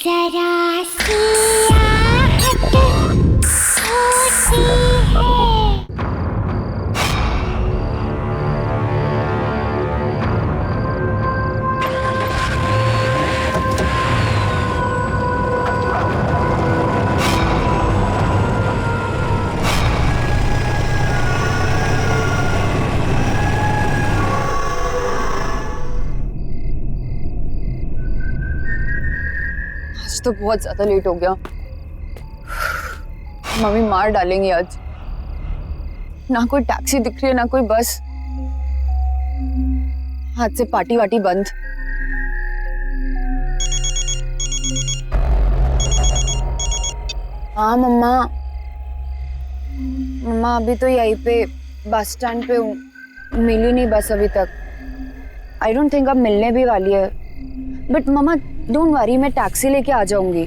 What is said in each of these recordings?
जरा सी आहट होती है। आज तो बहुत ज्यादा लेट हो गया। मम्मी मार डालेंगी आज। ना कोई टैक्सी दिख रही है, ना कोई बस। आज से पार्टी वाटी बंद। हाँ मम्मा, मम्मा अभी तो यहीं पे बस स्टैंड पे हूँ। मिली नहीं बस अभी तक। आई डोंट थिंक अब मिलने भी वाली है। बट मम्मा डोंट वरी, मैं टैक्सी लेके आ जाऊंगी।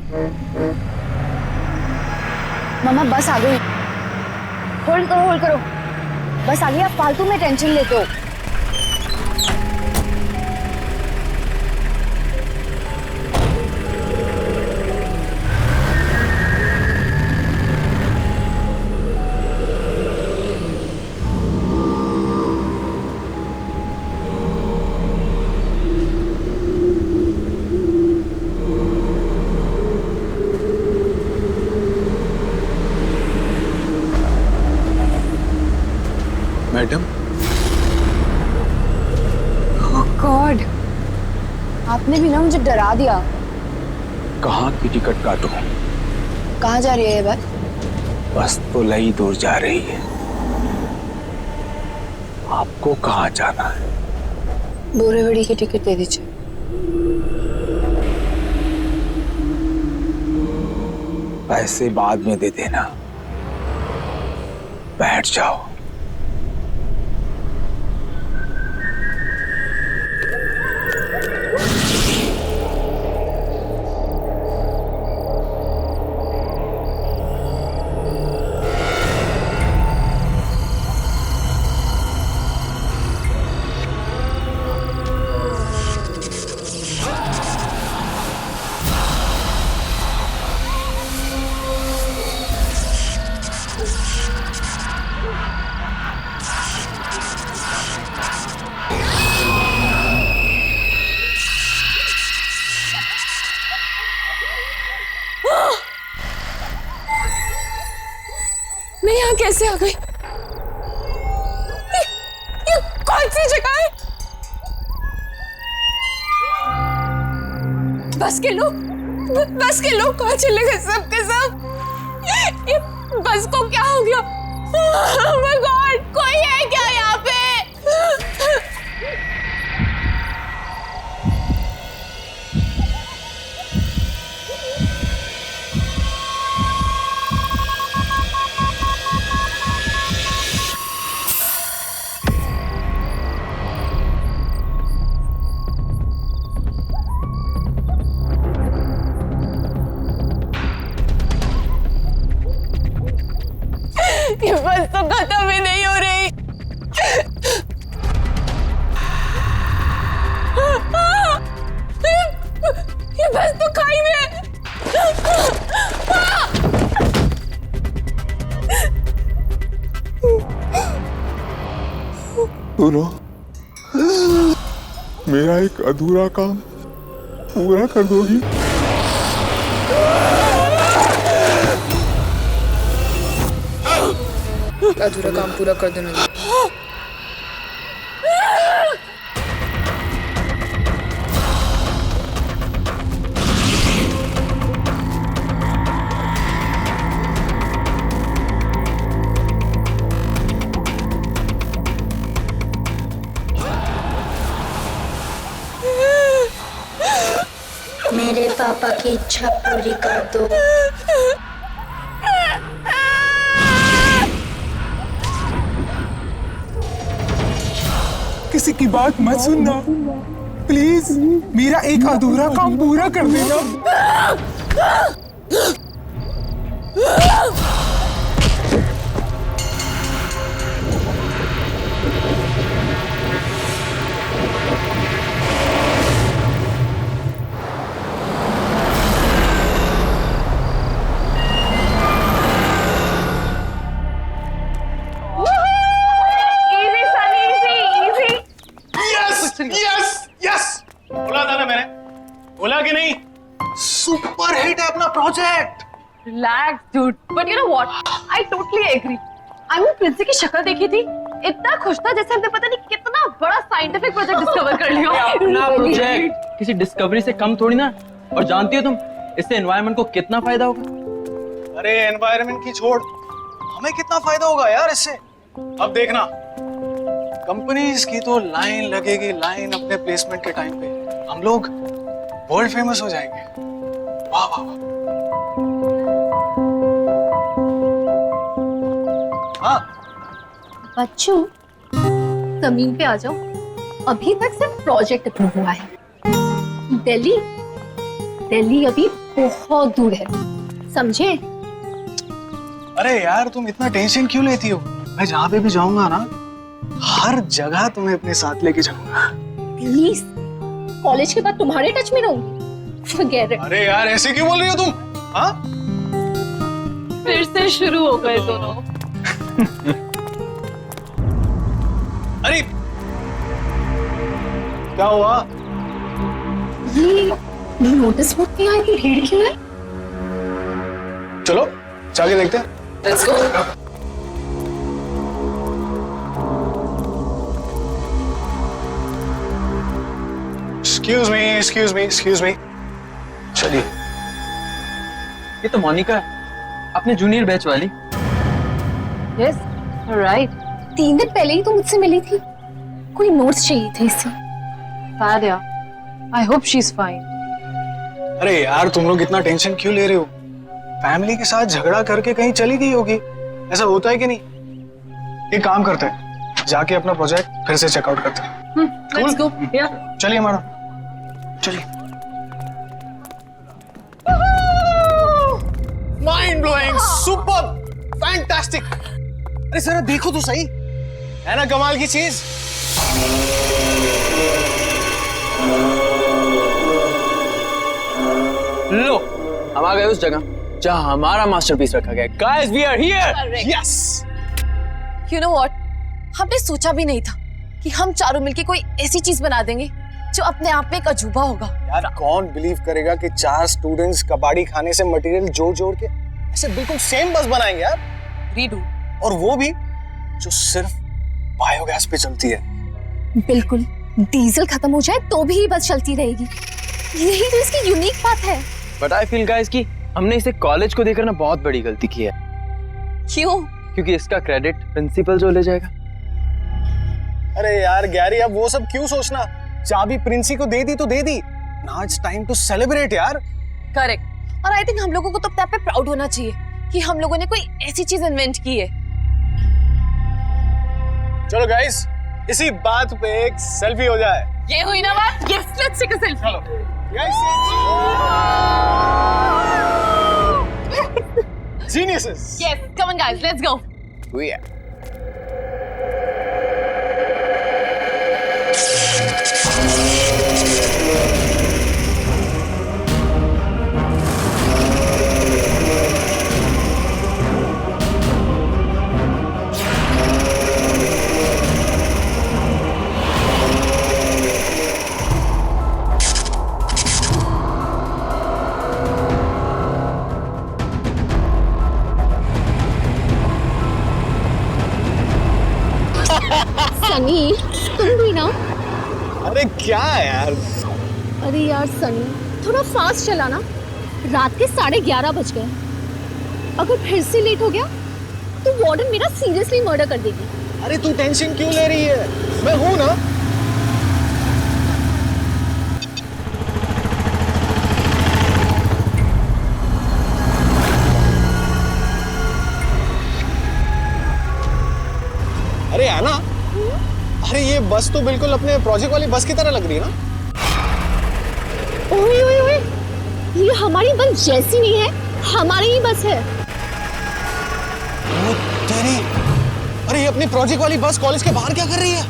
मम्मा बस आ गई। होल्ड करो होल्ड करो, बस आ गई। आप फालतू में टेंशन लेते हो। मैडम, ओह गॉड, आपने भी ना मुझे डरा दिया। कहाँ की टिकट काटूं? कहाँ जा रही है ये बस? बस तो लई दूर जा रही है। आपको कहाँ जाना है? बोरीवली की टिकट दे दीजिए। पैसे बाद में दे देना, बैठ जाओ। मैं यहाँ कैसे आ गई? ये कौन सी जगह है? बस के लोग कहाँ चले गए सब के सब? ये बस को क्या हो गया? Oh my God, कोई है क्या यहाँ पे? ये बस तो खत्म ही नहीं हो रही। ये बस तो खाई में है। सुनो, मेरा एक अधूरा काम पूरा कर दोगी? अधूरा काम पूरा कर देना। मेरे पापा की इच्छा पूरी कर दो। किसी की बात मत सुनना प्लीज, मेरा एक अधूरा काम पूरा कर देना। सुपर हिट है अपना project. Relax, dude. But you know what? I totally agree. I mean, Princy की शक्ल देखी थी, इतना खुश था जैसे हमने पता नहीं कितना बड़ा साइंटिफिक प्रोजेक्ट डिस्कवर कर लिया। अपना प्रोजेक्ट किसी डिस्कवरी से कम थोड़ी ना। और जानती हो तुम इससे एनवायरनमेंट को कितना फायदा होगा? अरे एनवायरनमेंट की छोड़, हमें कितना फायदा होगा यार इससे। अब देखना, कंपनीज की तो लाइन लगेगी, लाइन अपने प्लेसमेंट के टाइम पे। हम लोग वर्ल्ड फेमस हो जाएंगे। वाह वाह वाह। हाँ बच्चों, जमीन पे आ जाओ। अभी तक सिर्फ प्रोजेक्ट अप्रूव हुआ है। दिल्ली अभी बहुत दूर है, समझे? अरे यार तुम इतना टेंशन क्यों लेती हो? मैं जहाँ पे भी जाऊंगा ना, हर जगह तुम्हें अपने साथ लेके जाऊंगा। प्लीज, कॉलेज के बाद तुम्हारे टच में रहूंगी। Forget it. अरे यार ऐसे क्यों बोल रही हो तुम? हाँ? फिर से शुरू हो गए दोनों। अरे क्या हुआ? ये नोटिस बोर्ड पे यहाँ की भीड़ क्यों है? चलो जाके देखते हैं। Let's go. Excuse me. चलिए। ये तो मोनिका है, अपने जूनियर बैच वाली। Yes, right. 3 दिन पहले ही तो मुझसे मिली थी। कोई नोट्स चाहिए थे इससे। Bad यार. I hope she's fine. अरे यार तुम लोग इतना टेंशन क्यों ले रहे हो? फैमिली के साथ झगड़ा करके कहीं चली गई होगी, ऐसा होता है कि नहीं? एक काम करते हैं, जाके अपना प्रोजेक्ट फिर से चेकआउट करते हैं। Let's go. Yeah. चलिए हमारा, चलिए। Mind blowing, super, fantastic. अरे जरा देखो तो सही, है ना कमाल की चीज? लो, हम आ गए उस जगह जहां हमारा मास्टरपीस रखा गया है। Guys, we are here. Yes. You know what? हमने सोचा भी नहीं था कि हम चारों मिलके कोई ऐसी चीज बना देंगे जो अपने आप में एक अजूबा होगा। यार कौन बिलीव करेगा कि 4 स्टूडेंट्स कबाड़ी खाने से मटेरियल जोड़ के ऐसे बिल्कुल सेम बस बनाएंगे यार। रीडू। और वो भी जो सिर्फ बायोगैस पे चलती है। बिल्कुल, डीजल खत्म हो जाए तो भी ये बस चलती रहेगी। यही तो इसकी यूनिक बात है। But I feel guys कि हमने इसे कॉलेज को देकर ना बहुत बड़ी गलती की है। क्यों? क्योंकि इसका क्रेडिट प्रिंसिपल जो ले जाएगा। अरे यार गैरी, अब वो सब क्यों सोचना? चाबी प्रिंसी को दे दी तो दे दी। Now it's time to celebrate यार। करेक्ट। और आई थिंक हम लोगों को तो अपने आप पे प्राउड होना चाहिए कि हम लोगों ने कोई ऐसी चीज इन्वेंट की है। चलो गाइस, इसी बात पे एक सेल्फी हो जाए। ये हुई ना बात? Yes, let's take a selfie. चलो guys, geniuses. Yes, come on guys, let's go. Sunny, तुम भी ना? अरे क्या है यार? अरे यार सनी, थोड़ा फास्ट चलाना। रात के 11:30 बज गए। अगर फिर से लेट हो गया तो वार्डन मेरा सीरियसली मर्डर कर देगी। अरे तू टेंशन क्यों ले रही है? मैं हूं ना। अरे आना, अरे ये बस तो बिल्कुल अपने प्रोजेक्ट वाली बस की तरह लग रही है ना? ओए ओए ओए, ये हमारी बस जैसी नहीं है, हमारी ही बस है। ओ तेरी, अरे ये अपनी प्रोजेक्ट वाली बस कॉलेज के बाहर क्या कर रही है?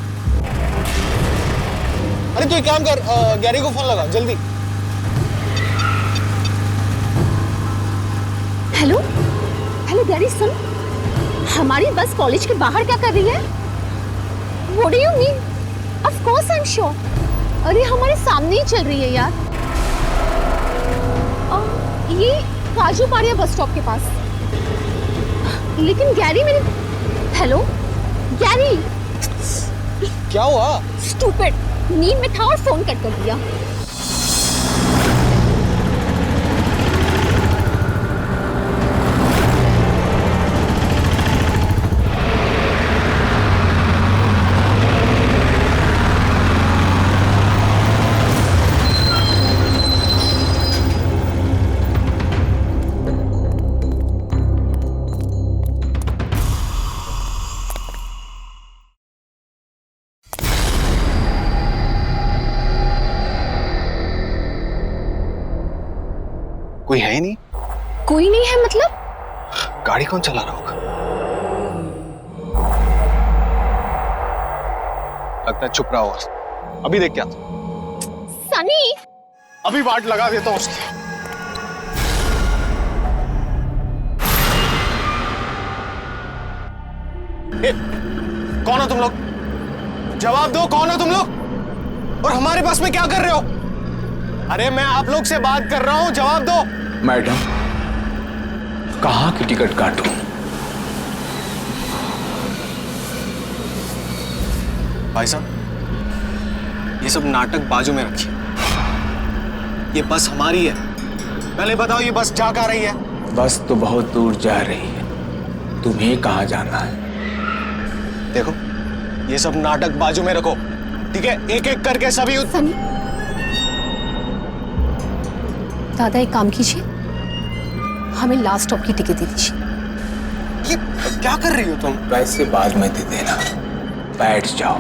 अरे तू एक काम कर, गैरी को फोन लगा जल्दी। हेलो हेलो गैरी, सुन, हमारी बस कॉलेज के बाहर क्या कर रही है? What do you mean? Of course I'm sure. अरे हमारे सामने ही चल रही है यार। राजू पारिया बस स्टॉप के पास। लेकिन गैरी मेरे, हेलो गैरी। क्या हुआ? स्टूपिड, नींद में था और फोन कट कर दिया। कोई है ही नहीं। कोई नहीं है मतलब? गाड़ी कौन चला रहा होगा? लगता है चुप रहा होगा। अभी देख क्या सनी, अभी वाट लगा देता हूँ उसकी। कौन हो तुम लोग? जवाब दो, कौन हो तुम लोग? और हमारे बस में क्या कर रहे हो? अरे मैं आप लोग से बात कर रहा हूं, जवाब दो। मैडम, कहाँ की टिकट काटूं? भाई साहब, ये सब नाटक बाजू में रखिए। ये बस हमारी है। पहले बताओ, ये बस जा कहाँ रही है? बस तो बहुत दूर जा रही है, तुम्हें कहाँ जाना है? देखो, ये सब नाटक बाजू में रखो, ठीक है? एक एक करके सभी सनी, दादा एक काम कीजिए, हमें लास्ट स्टॉप की टिकट दे दीजिए। ये क्या कर रही हो तुम? पैसे बाद में दे देना, बैठ जाओ।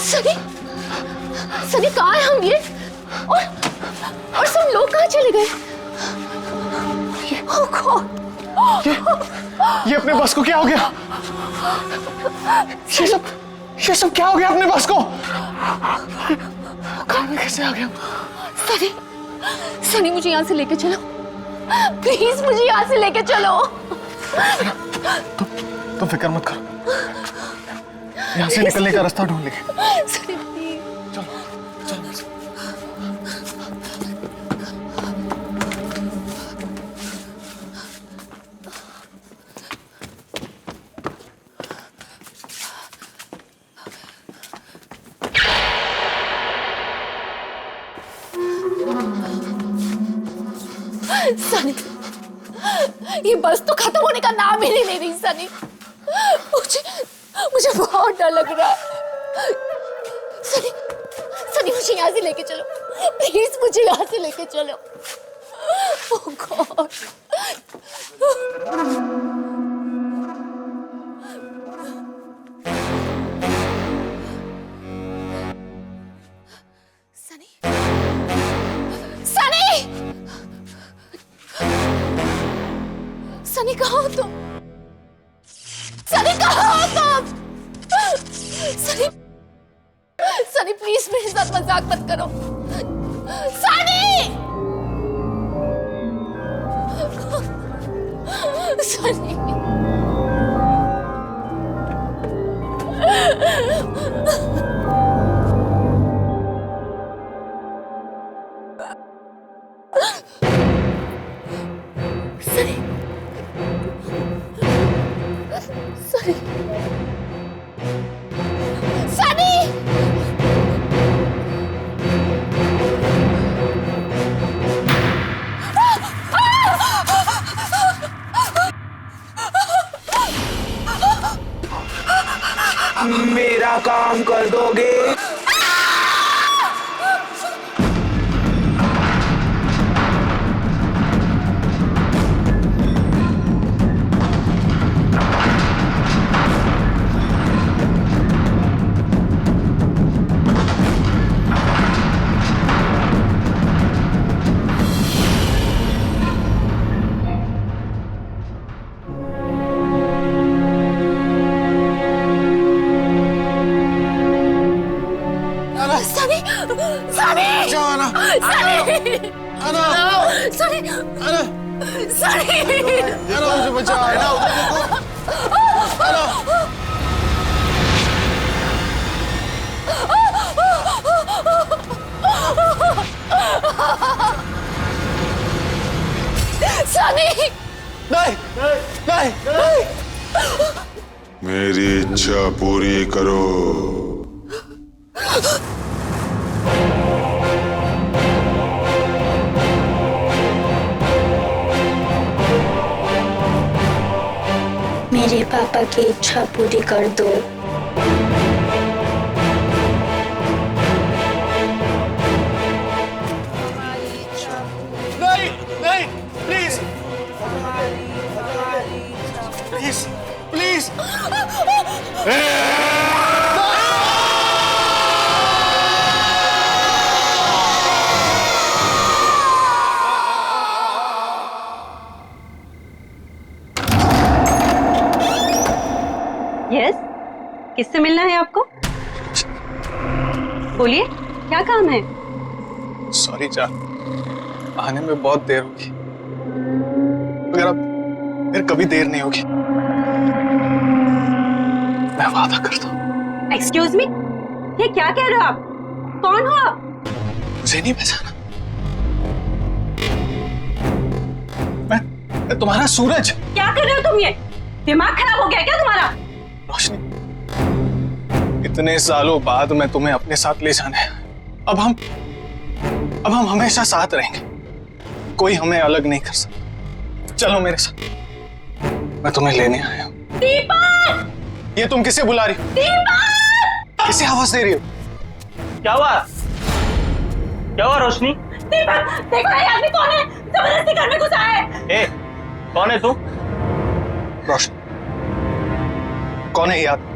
सनी, सनी कहाँ है हम ये? और सब लोग कहाँ चले गए? Oh God! ये अपने बस को क्या हो गया? ये सब क्या हो गया अपने बस को? कार में कैसे आ गया? सनी, सनी मुझे यहाँ से लेके चलो, प्लीज मुझे यहाँ से लेके चलो। तुम फिक्र मत करो, यहाँ से निकलने का रास्ता ढूंढ लेंगे। सनी प्लीज। चलो चलो। सनी, ये बस तो खत्म होने का नाम ही नहीं ले रही सनी। मुझे बहुत डर लग रहा है। सनी, सनी मुझे यहाँ से लेके चलो, प्लीज मुझे यहाँ से लेके चलो। Oh God! सनी, सनी, सनी कहाँ हो तुम? सनी कहाँ हो तुम? सनी, सनी प्लीज मेरे साथ मजाक मत करो। सनी, सनी, सनी, सनी, सनी, सनी सनी बचाओ आना। सनी आना सनी आना सनी आना, मुझे बचाओ आना, उधर देखो आना। सनी नहीं नहीं नहीं। मेरी इच्छा पूरी करो। मेरे पापा की इच्छा पूरी कर दो। नहीं नहीं, प्लीज प्लीज प्लीज। यस, किससे मिलना है आपको? बोलिए, क्या काम है? सॉरी जान, आने में बहुत देर होगी, मगर अब फिर कभी देर नहीं होगी, मैं वादा करता हूँ। एक्सक्यूज मी, ये क्या कह रहे हो आप? कौन हो आप? मुझे नहीं पहचाना? मैं तुम्हारा सूरज। क्या कर रहे हो तुम? ये दिमाग खराब हो गया क्या तुम्हारा? रोशनी, इतने सालों बाद मैं तुम्हें अपने साथ ले जाने आया। अब हम हमेशा साथ रहेंगे, कोई हमें अलग नहीं कर सकता। चलो मेरे साथ, मैं तुम्हें लेने आया हूँ। दीपक! ये तुम किसे बुला रही हो? दीपक! किसे आवाज दे रही हो? क्या हुआ? क्या हुआ रोशनी? दीपक, देखो ये आदमी कौन है? जबरदस्ती घर में घुसा है। ए, कौन है तू? रोशनी, कौन है ये आदमी?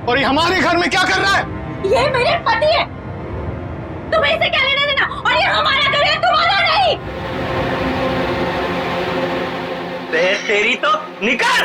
और ये हमारे घर में क्या कर रहा है? ये मेरे पति है, तुम्हें इसे क्या लेना देना? और ये हमारा घर है, तुम्हारा नहीं। तेरी तो निकल।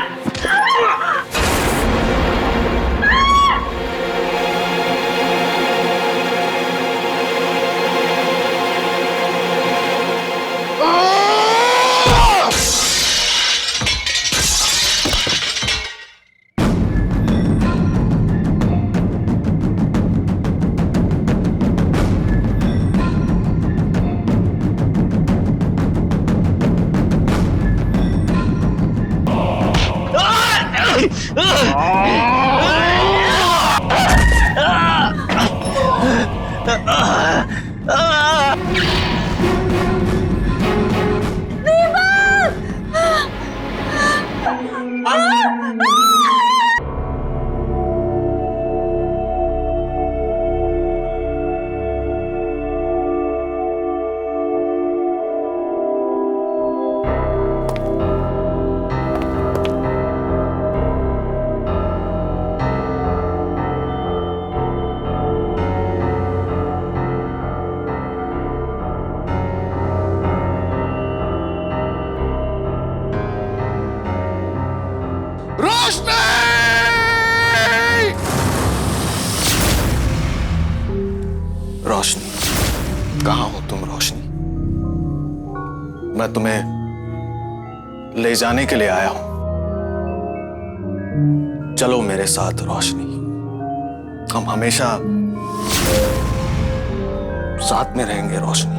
रोशनी, कहाँ हो तुम रोशनी? मैं तुम्हें ले जाने के लिए आया हूं, चलो मेरे साथ रोशनी, हम हमेशा साथ में रहेंगे रोशनी।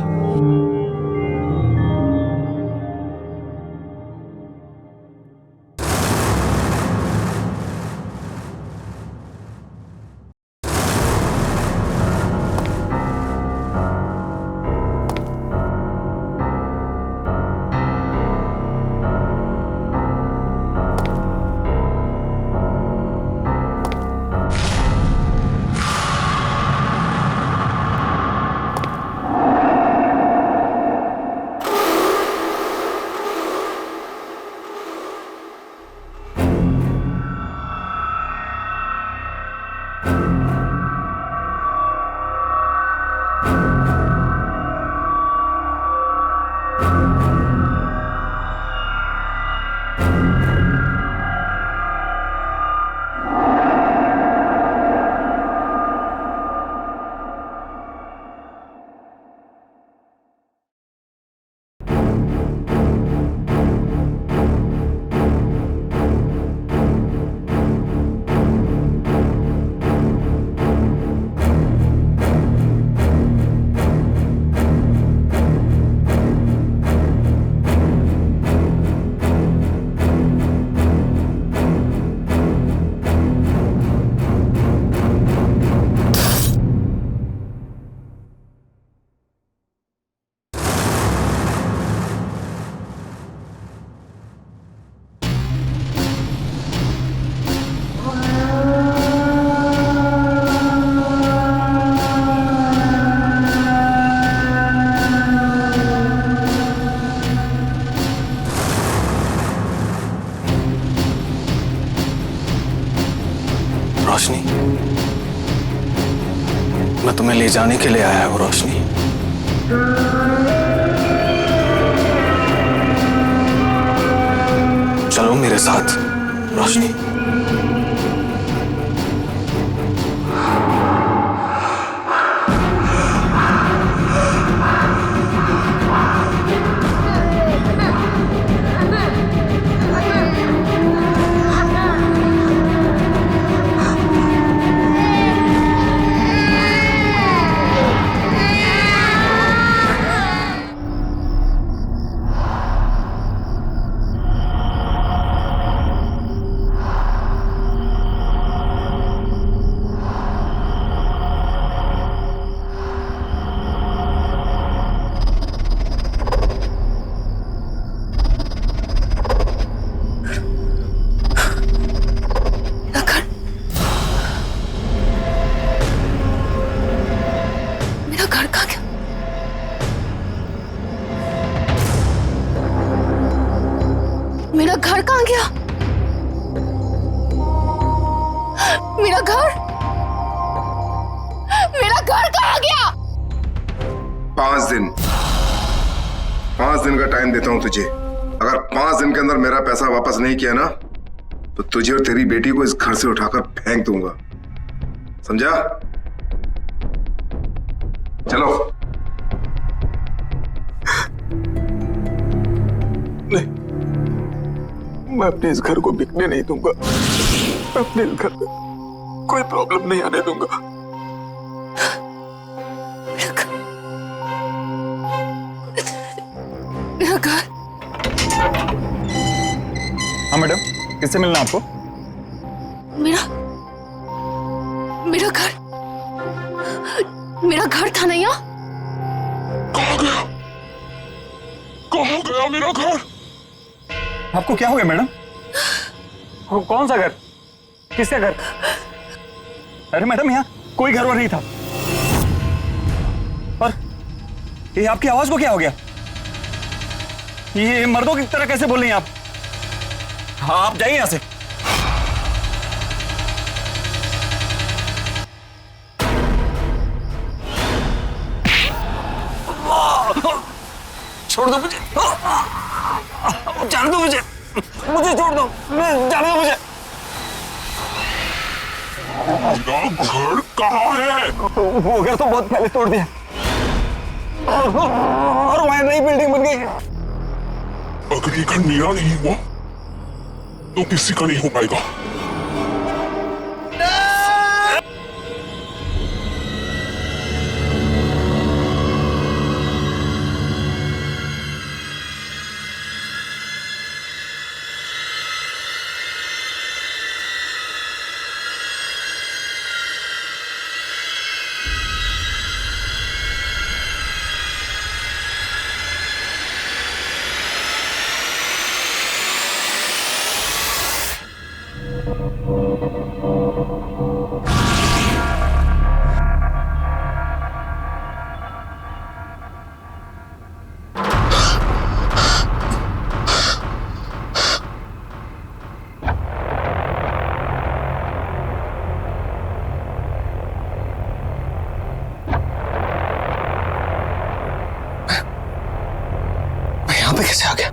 मैं तुम्हें ले जाने के लिए आया हूँ रोशनी। चलो मेरे साथ रोशनी। मेरा घर कहाँ गया? मेरा घर कहाँ गया? 5 दिन का टाइम देता हूं तुझे। अगर 5 दिन के अंदर मेरा पैसा वापस नहीं किया ना तो तुझे और तेरी बेटी को इस घर से उठाकर फेंक दूंगा, समझा? चलो। नहीं, मैं अपने इस घर को बिकने नहीं दूंगा। मैं अपने इस घर में कोई प्रॉब्लम नहीं आने दूंगा। मेरा घर। हाँ मैडम, किससे मिलना आपको? मेरा घर था ना यहाँ। कहाँ गया मेरा घर? आपको क्या हो गया मैडम? कौन सा घर? किसका घर? अरे मैडम, यहाँ कोई घर वर नहीं था। और ये आपकी आवाज को क्या हो गया? ये मर्दों की तरह कैसे बोल रही हैं आप? हाँ, आप जाइए यहाँ से। छोड़ दो मुझे, जाने दो मुझे छोड़ दो, जाने दो मुझे। मेरा घर कहाँ है? वो घर तो बहुत पहले तोड़ दिया और वहां नई बिल्डिंग बन गई। अगर ये घर मेरा नहीं हुआ तो किसी का नहीं हो पाएगा। कैसे आ गया?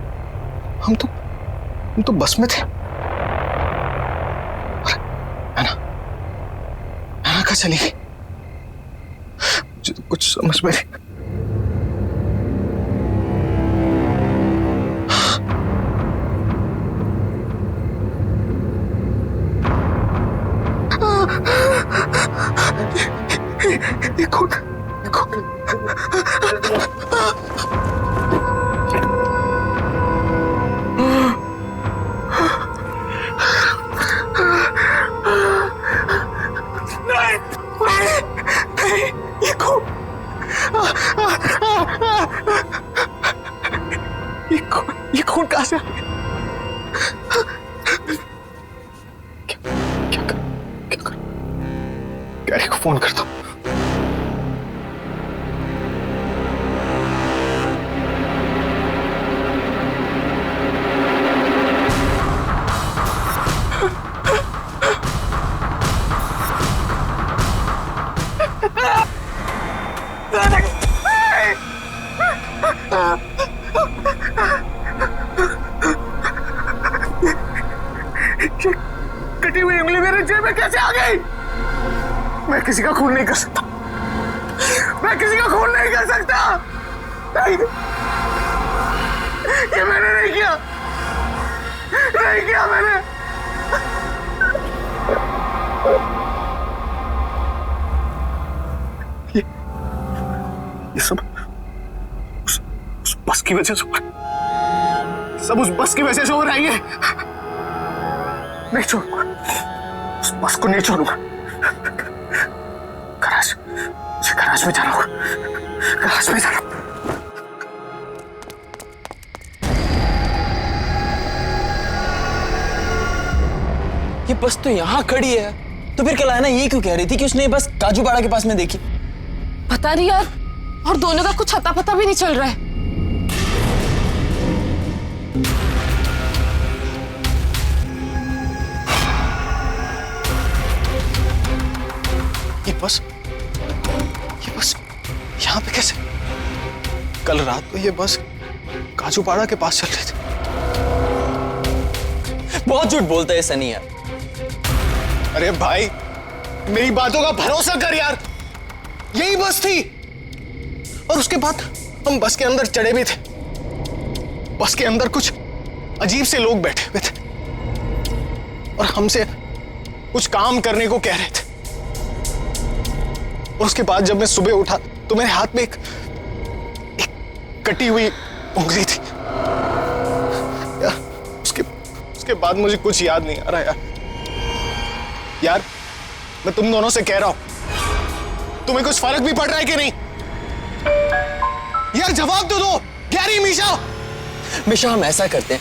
हम तो बस में थे। अरे ऐना कहाँ चली गई? मुझे तो कुछ समझ में नहीं। ये कौन? ये खून कहाँ से आ गया? क्या कर? गैरी को फोन करता हूँ। कटी हुई उंगली मेरे जेब में कैसे आ गई? मैं किसी का खून नहीं कर सकता, मैं किसी का खून नहीं कर सकता। नहीं, ये मैंने नहीं किया, नहीं किया मैंने। ये सब उस बस की वजह से, सब उस बस की वजह से हो रहा है। ये नहीं छोड़ूंगा, उस बस को नहीं छोड़ूंगा। गराज, मुझे गराज में जाना होगा, गराज में जाना। ये बस तो यहाँ खड़ी है, तो फिर कल आना ये क्यों कह रही थी कि उसने ये बस काजूपाड़ा के पास में देखी? पता नहीं यार, और दोनों का कुछ अता पता भी नहीं चल रहा है। ये बस यहाँ पे कैसे? कल रात को ये बस काजूपाड़ा के पास चल रही थी। बहुत झूठ बोलता है सनी यार। अरे भाई, मेरी बातों का भरोसा कर यार, यही बस थी। और उसके बाद हम बस के अंदर चढ़े भी थे। बस के अंदर कुछ अजीब से लोग बैठे हुए थे और हमसे कुछ काम करने को कह रहे थे। और उसके बाद जब मैं सुबह उठा तो मेरे हाथ में एक कटी हुई उंगली थी यार। उसके बाद मुझे कुछ याद नहीं आ रहा यार। मैं तुम दोनों से कह रहा हूं, तुम्हें कुछ फर्क भी पड़ रहा है कि नहीं? यार जवाब तो दो गैरी, मीशा हम ऐसा करते हैं,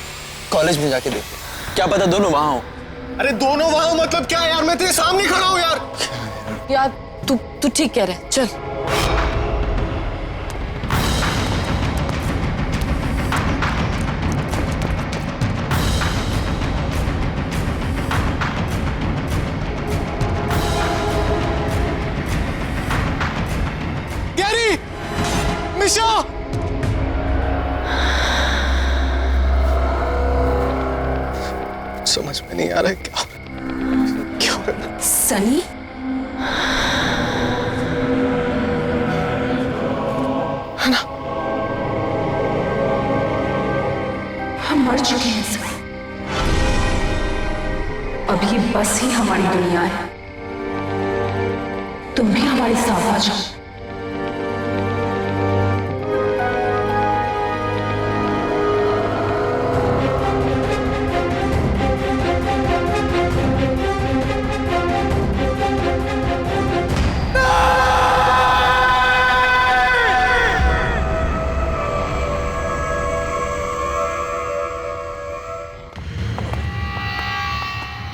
कॉलेज में जाके देखते हैं, क्या पता दोनों वहां हो। अरे दोनों वहां हो मतलब क्या यार? मैं तेरे सामने खड़ा हूं यार। यार तू ठीक कह रहा है, चल। गैरी, मीशा, समझ में नहीं आ रहा है क्या हो रहा है। सनी, है ना? हम मर चुके हैं सनी। अब ये बस ही हमारी दुनिया है। तुम भी हमारे साथ आ जाओ।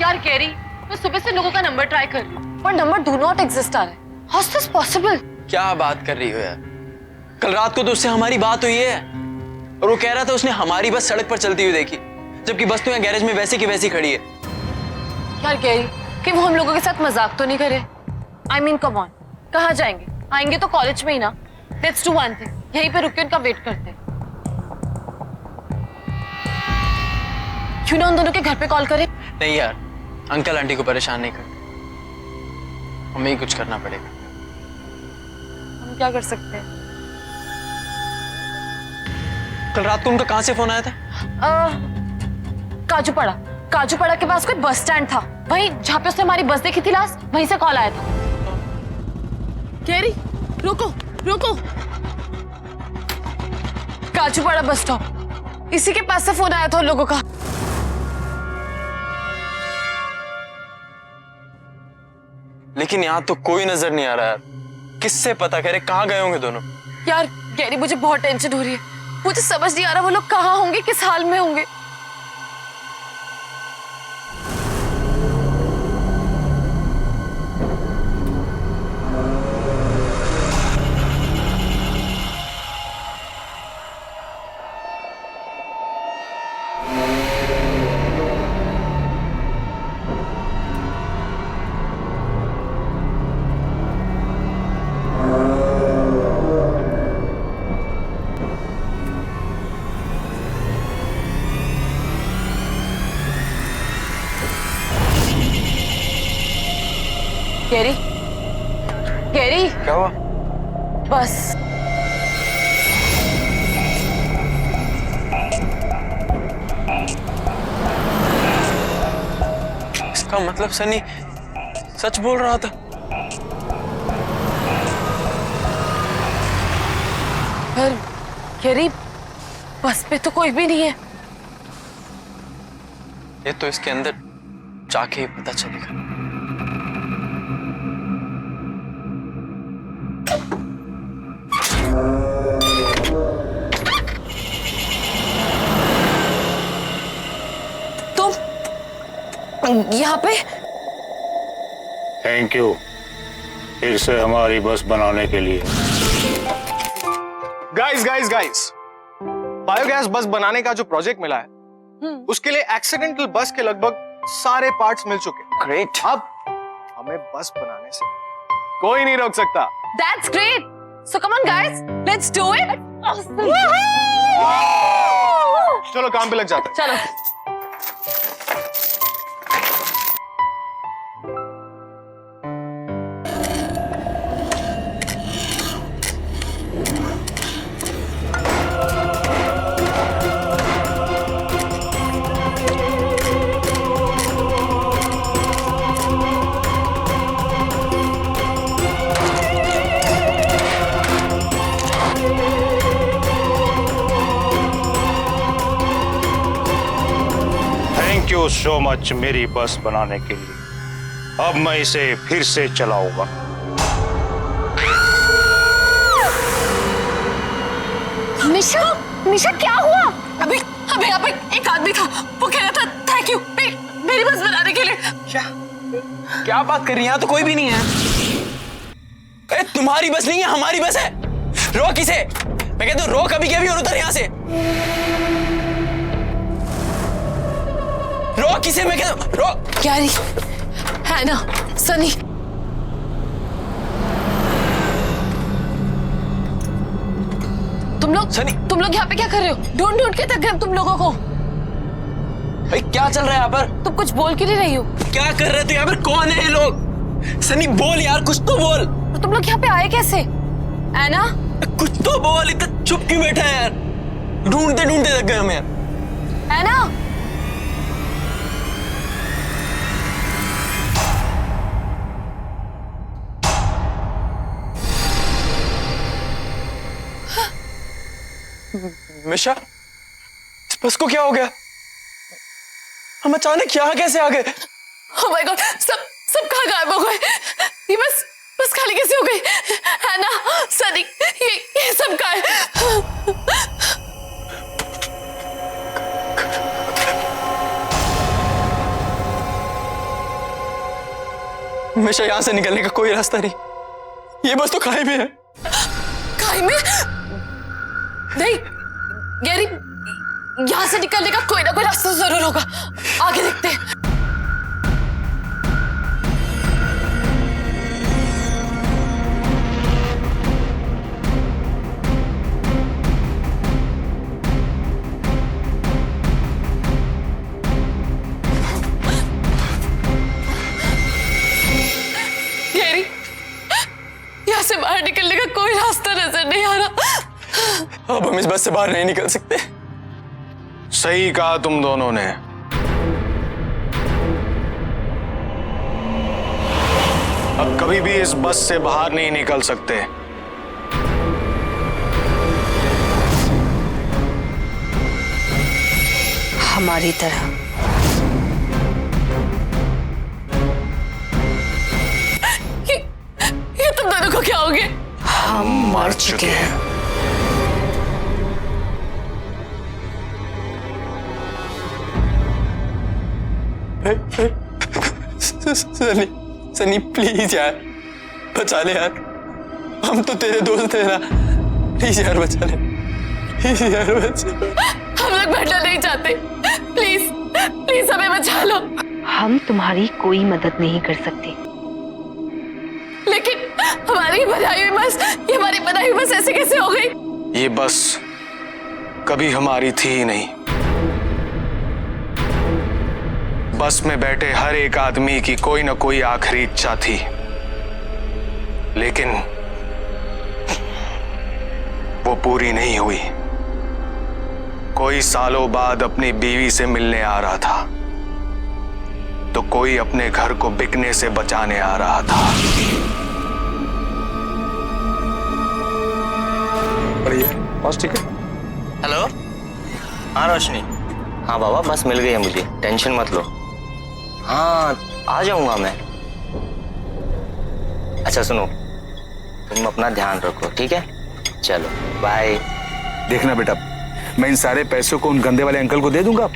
यार गैरी, मैं सुबह से लोगों का नंबर ट्राई कर रही हूँ, पर नंबर डू नॉट एग्जिस्ट आ रहा है। How is this possible? क्या बात कर रही हो यार? कल रात को तो उससे हमारी बात हुई है और वो कह रहा था उसने हमारी बस सड़क पर चलती हुई देखी, जबकि बस तो यहाँ गैरेज में वैसी की वैसी खड़ी है। यार गैरी, कि वो हम लोगों के साथ मजाक तो नहीं करे? आई मीन कम ऑन, कहाँ जाएंगे? आएंगे तो कॉलेज में ही ना। लेट्स डू वन थिंग, यहीं पे रुक के उनका वेट करते हैं। क्यों ना उन दोनों के घर पे कॉल करें? नहीं यार, अंकल आंटी को परेशान नहीं करते, हमें ही कुछ करना पड़ेगा। हम क्या कर सकते हैं? कल रात को उनका कहाँ से फोन आया था? काजूपाड़ा के पास कोई बस स्टैंड था, वहीं जहाँ पे उसने हमारी बस देखी थी लास्ट, वहीं से कॉल आया था। गैरी, रुको। काजूपाड़ा बस स्टॉप, इसी के पास से फोन आया था उन लोगों का। लेकिन यहाँ तो कोई नजर नहीं आ रहा यार, किससे पता करे कहाँ गए होंगे दोनों? यार गैरी, मुझे बहुत टेंशन हो रही है। मुझे समझ नहीं आ रहा वो लोग कहाँ होंगे, किस हाल में होंगे। हुआ? बस इसका मतलब सनी सच बोल रहा था। पर गैरी, बस पे तो कोई भी नहीं है। ये तो इसके अंदर जाके ही पता चलेगा। तुम यहाँ पे? थैंक यू फिर से हमारी बस बनाने के लिए। गाइस गाइस गाइस, बायोगैस बस बनाने का जो प्रोजेक्ट मिला है उसके लिए एक्सीडेंटल बस के लगभग सारे पार्ट्स मिल चुके हैं। ग्रेट। अब हमें बस बनाने से कोई नहीं रोक सकता। That's great. So come on guys, let's do it. चलो काम पे लग जाते हैं। चलो। थैंक यू सो मच मेरी बस बनाने के लिए। अब मैं इसे फिर से चलाऊंगा। निशा, निशा क्या हुआ? अभी अभी यहाँ पे एक आदमी था, वो कह रहा था थैंक यू मेरी बस बनाने के लिए। क्या बात कर रही है? यहाँ तो कोई भी नहीं है। अरे तुम्हारी बस नहीं है, हमारी बस है। रोक इसे। मैं कहता हूँ रोक अभी के अभी और उतर यहाँ से। रोक इसे, मैं कहता हूँ रोक। गैरी, है ना, सनी। तुम लोग यहाँ पे क्या कर रहे हो? ढूंढ ढूंढ के थक गए तुम लोगों को। भाई क्या चल रहा है यहाँ पर? तुम कुछ बोल क्यों नहीं रही हो? क्या कर रहे थे यहाँ पर? कौन है ये लोग? सनी बोल यार, कुछ तो बोल। और तुम लोग यहाँ पे आए कैसे? ऐना, कुछ तो बोल, इतना चुप क्यों बैठा है यार? ढूंढते ढूंढते थक गए हम यार। ऐना, मिशा, इस बस को क्या हो गया? हम अचानक यहाँ कैसे आ गए? ओह माय गॉड, सब कहाँ गायब हो गए? ये बस खाली कैसे हो गई? है ना सनी, ये सब कहाँ है? मिशा, यहाँ से निकलने का कोई रास्ता नहीं। ये बस तो खाई में है। खाई में? नहीं गैरी, यहाँ से निकलने का कोई ना कोई रास्ता जरूर होगा। आगे देखते हैं। गैरी, यहाँ से बाहर निकलने का कोई रास्ता नजर नहीं आ रहा। अब हम इस बस से बाहर नहीं निकल सकते। सही कहा तुम दोनों ने। अब कभी भी इस बस से बाहर नहीं निकल सकते। हमारी तरह। ये तुम दोनों को क्या हो गया? हम मर चुके हैं। सनी, सनी प्लीज यार, बचा ले यार। हम तो तेरे दोस्त हैं ना। प्लीज यार बचा ले, प्लीज यार बचा। हम लोग बैठना नहीं चाहते। प्लीज प्लीज हमें बचा लो। हम तुम्हारी कोई मदद नहीं कर सकते। लेकिन हमारी बनाई हुई बस, ये हमारी बनाई हुई बस ऐसे कैसे हो गई? ये बस कभी हमारी थी ही नहीं। बस में बैठे हर एक आदमी की कोई ना कोई आखिरी इच्छा थी, लेकिन वो पूरी नहीं हुई। कोई सालों बाद अपनी बीवी से मिलने आ रहा था, तो कोई अपने घर को बिकने से बचाने आ रहा था। बस ठीक है। हेलो, हाँ रोशनी। हाँ बाबा, बस मिल गई है मुझे, टेंशन मत लो। हाँ आ जाऊंगा मैं। अच्छा सुनो, तुम अपना ध्यान रखो, ठीक है? चलो बाय। देखना बेटा, मैं इन सारे पैसों को उन गंदे वाले अंकल को दे दूंगा,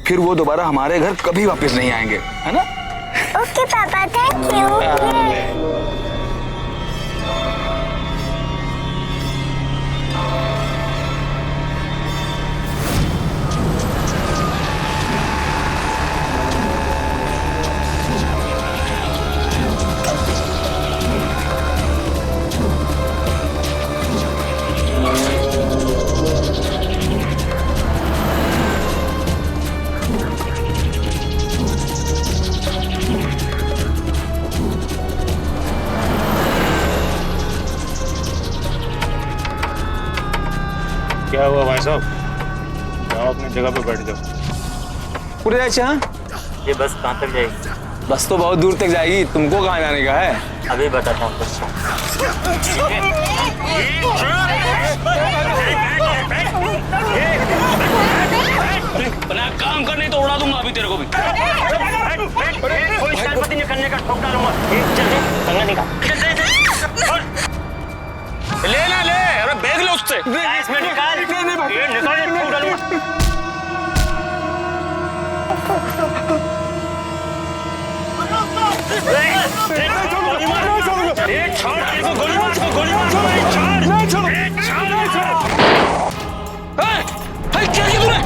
फिर वो दोबारा हमारे घर कभी वापस नहीं आएंगे, है ना? ओके पापा, थैंक यू। क्या हुआ भाई साहब? जाओ अपनी जगह पे बैठ जाओ। पूरे जाए। हाँ, ये बस कहाँ तक जाएगी? बस तो बहुत दूर तक जाएगी, तुमको कहाँ जाने का है? अभी बताता हूँ बस। अपना काम करने तो उड़ा दूंगा अभी तेरे को भी। कोई शरारती नहीं करने का, ठोक डालूंगा। चल दे, कंगा निकाल। ले ना ले, अरे बैग ले उससे। इसमें निकाल। ये निकाल, ठोक डालूंगा। गोली मार, छोड़ इसको, गोली मार, इसको गोली मार, छोड़। क्या किया तूने?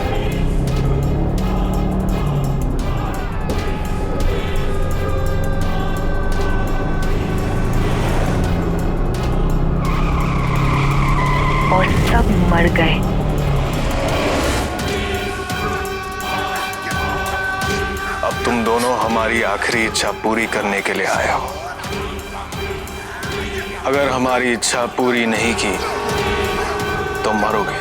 और सब मर गए। अब तुम दोनों हमारी आखिरी इच्छा पूरी करने के लिए आए हो। अगर हमारी इच्छा पूरी नहीं की तो मरोगे।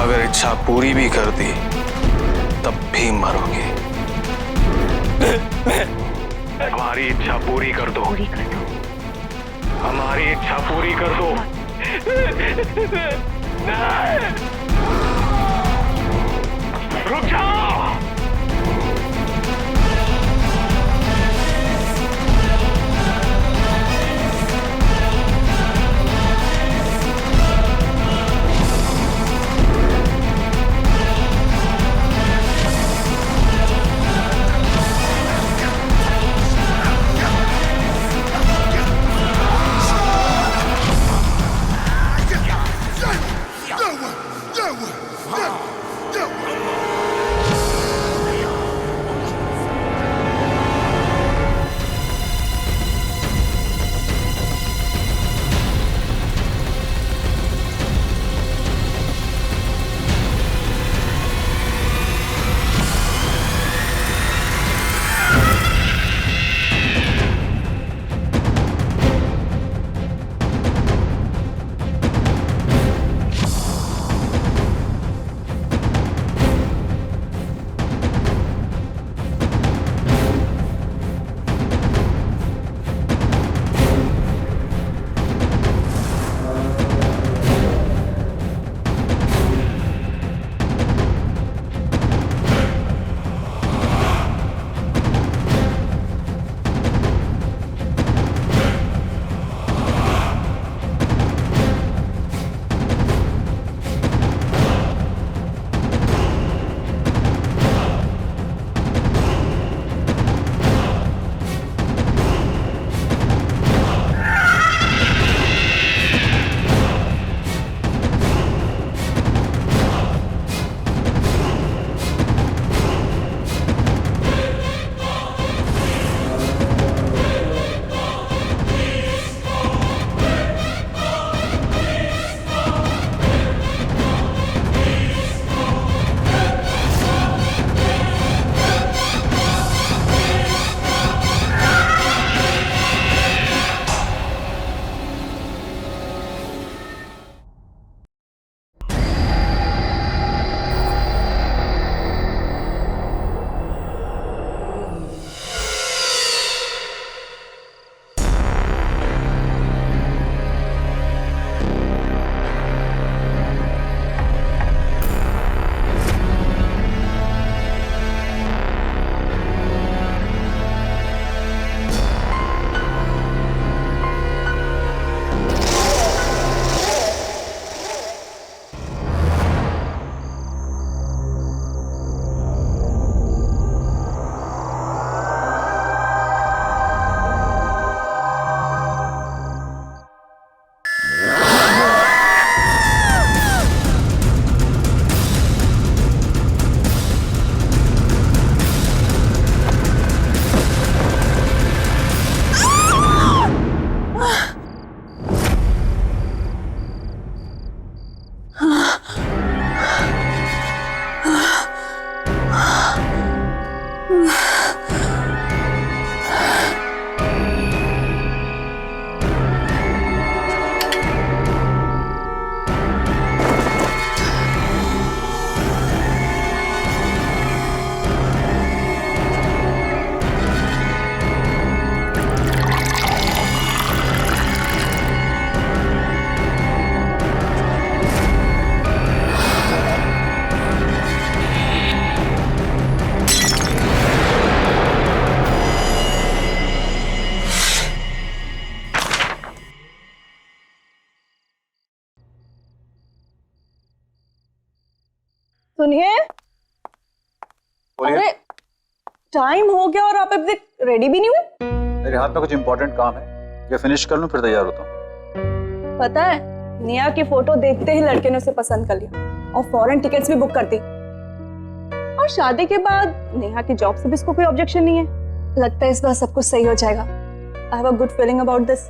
अगर इच्छा पूरी भी कर दी तब भी मरोगे। हमारी इच्छा पूरी कर दो। हमारी इच्छा पूरी कर दो। रुक जाओ। सुनिए, अरे टाइम हो गया और आप अभी तक रेडी भी नहीं हुए। मेरे हाथ में कुछ इंपॉर्टेंट काम है, ये फिनिश कर लूं फिर तैयार होता हूँ। पता है, नेहा की फोटो देखते ही लड़के ने उसे पसंद कर लिया और फॉरेन टिकट्स भी बुक कर दी। और शादी के बाद नेहा की जॉब से भी इसको कोई ऑब्जेक्शन नहीं है। लगता है इस बार सब कुछ सही हो जाएगा। I have a good feeling about this.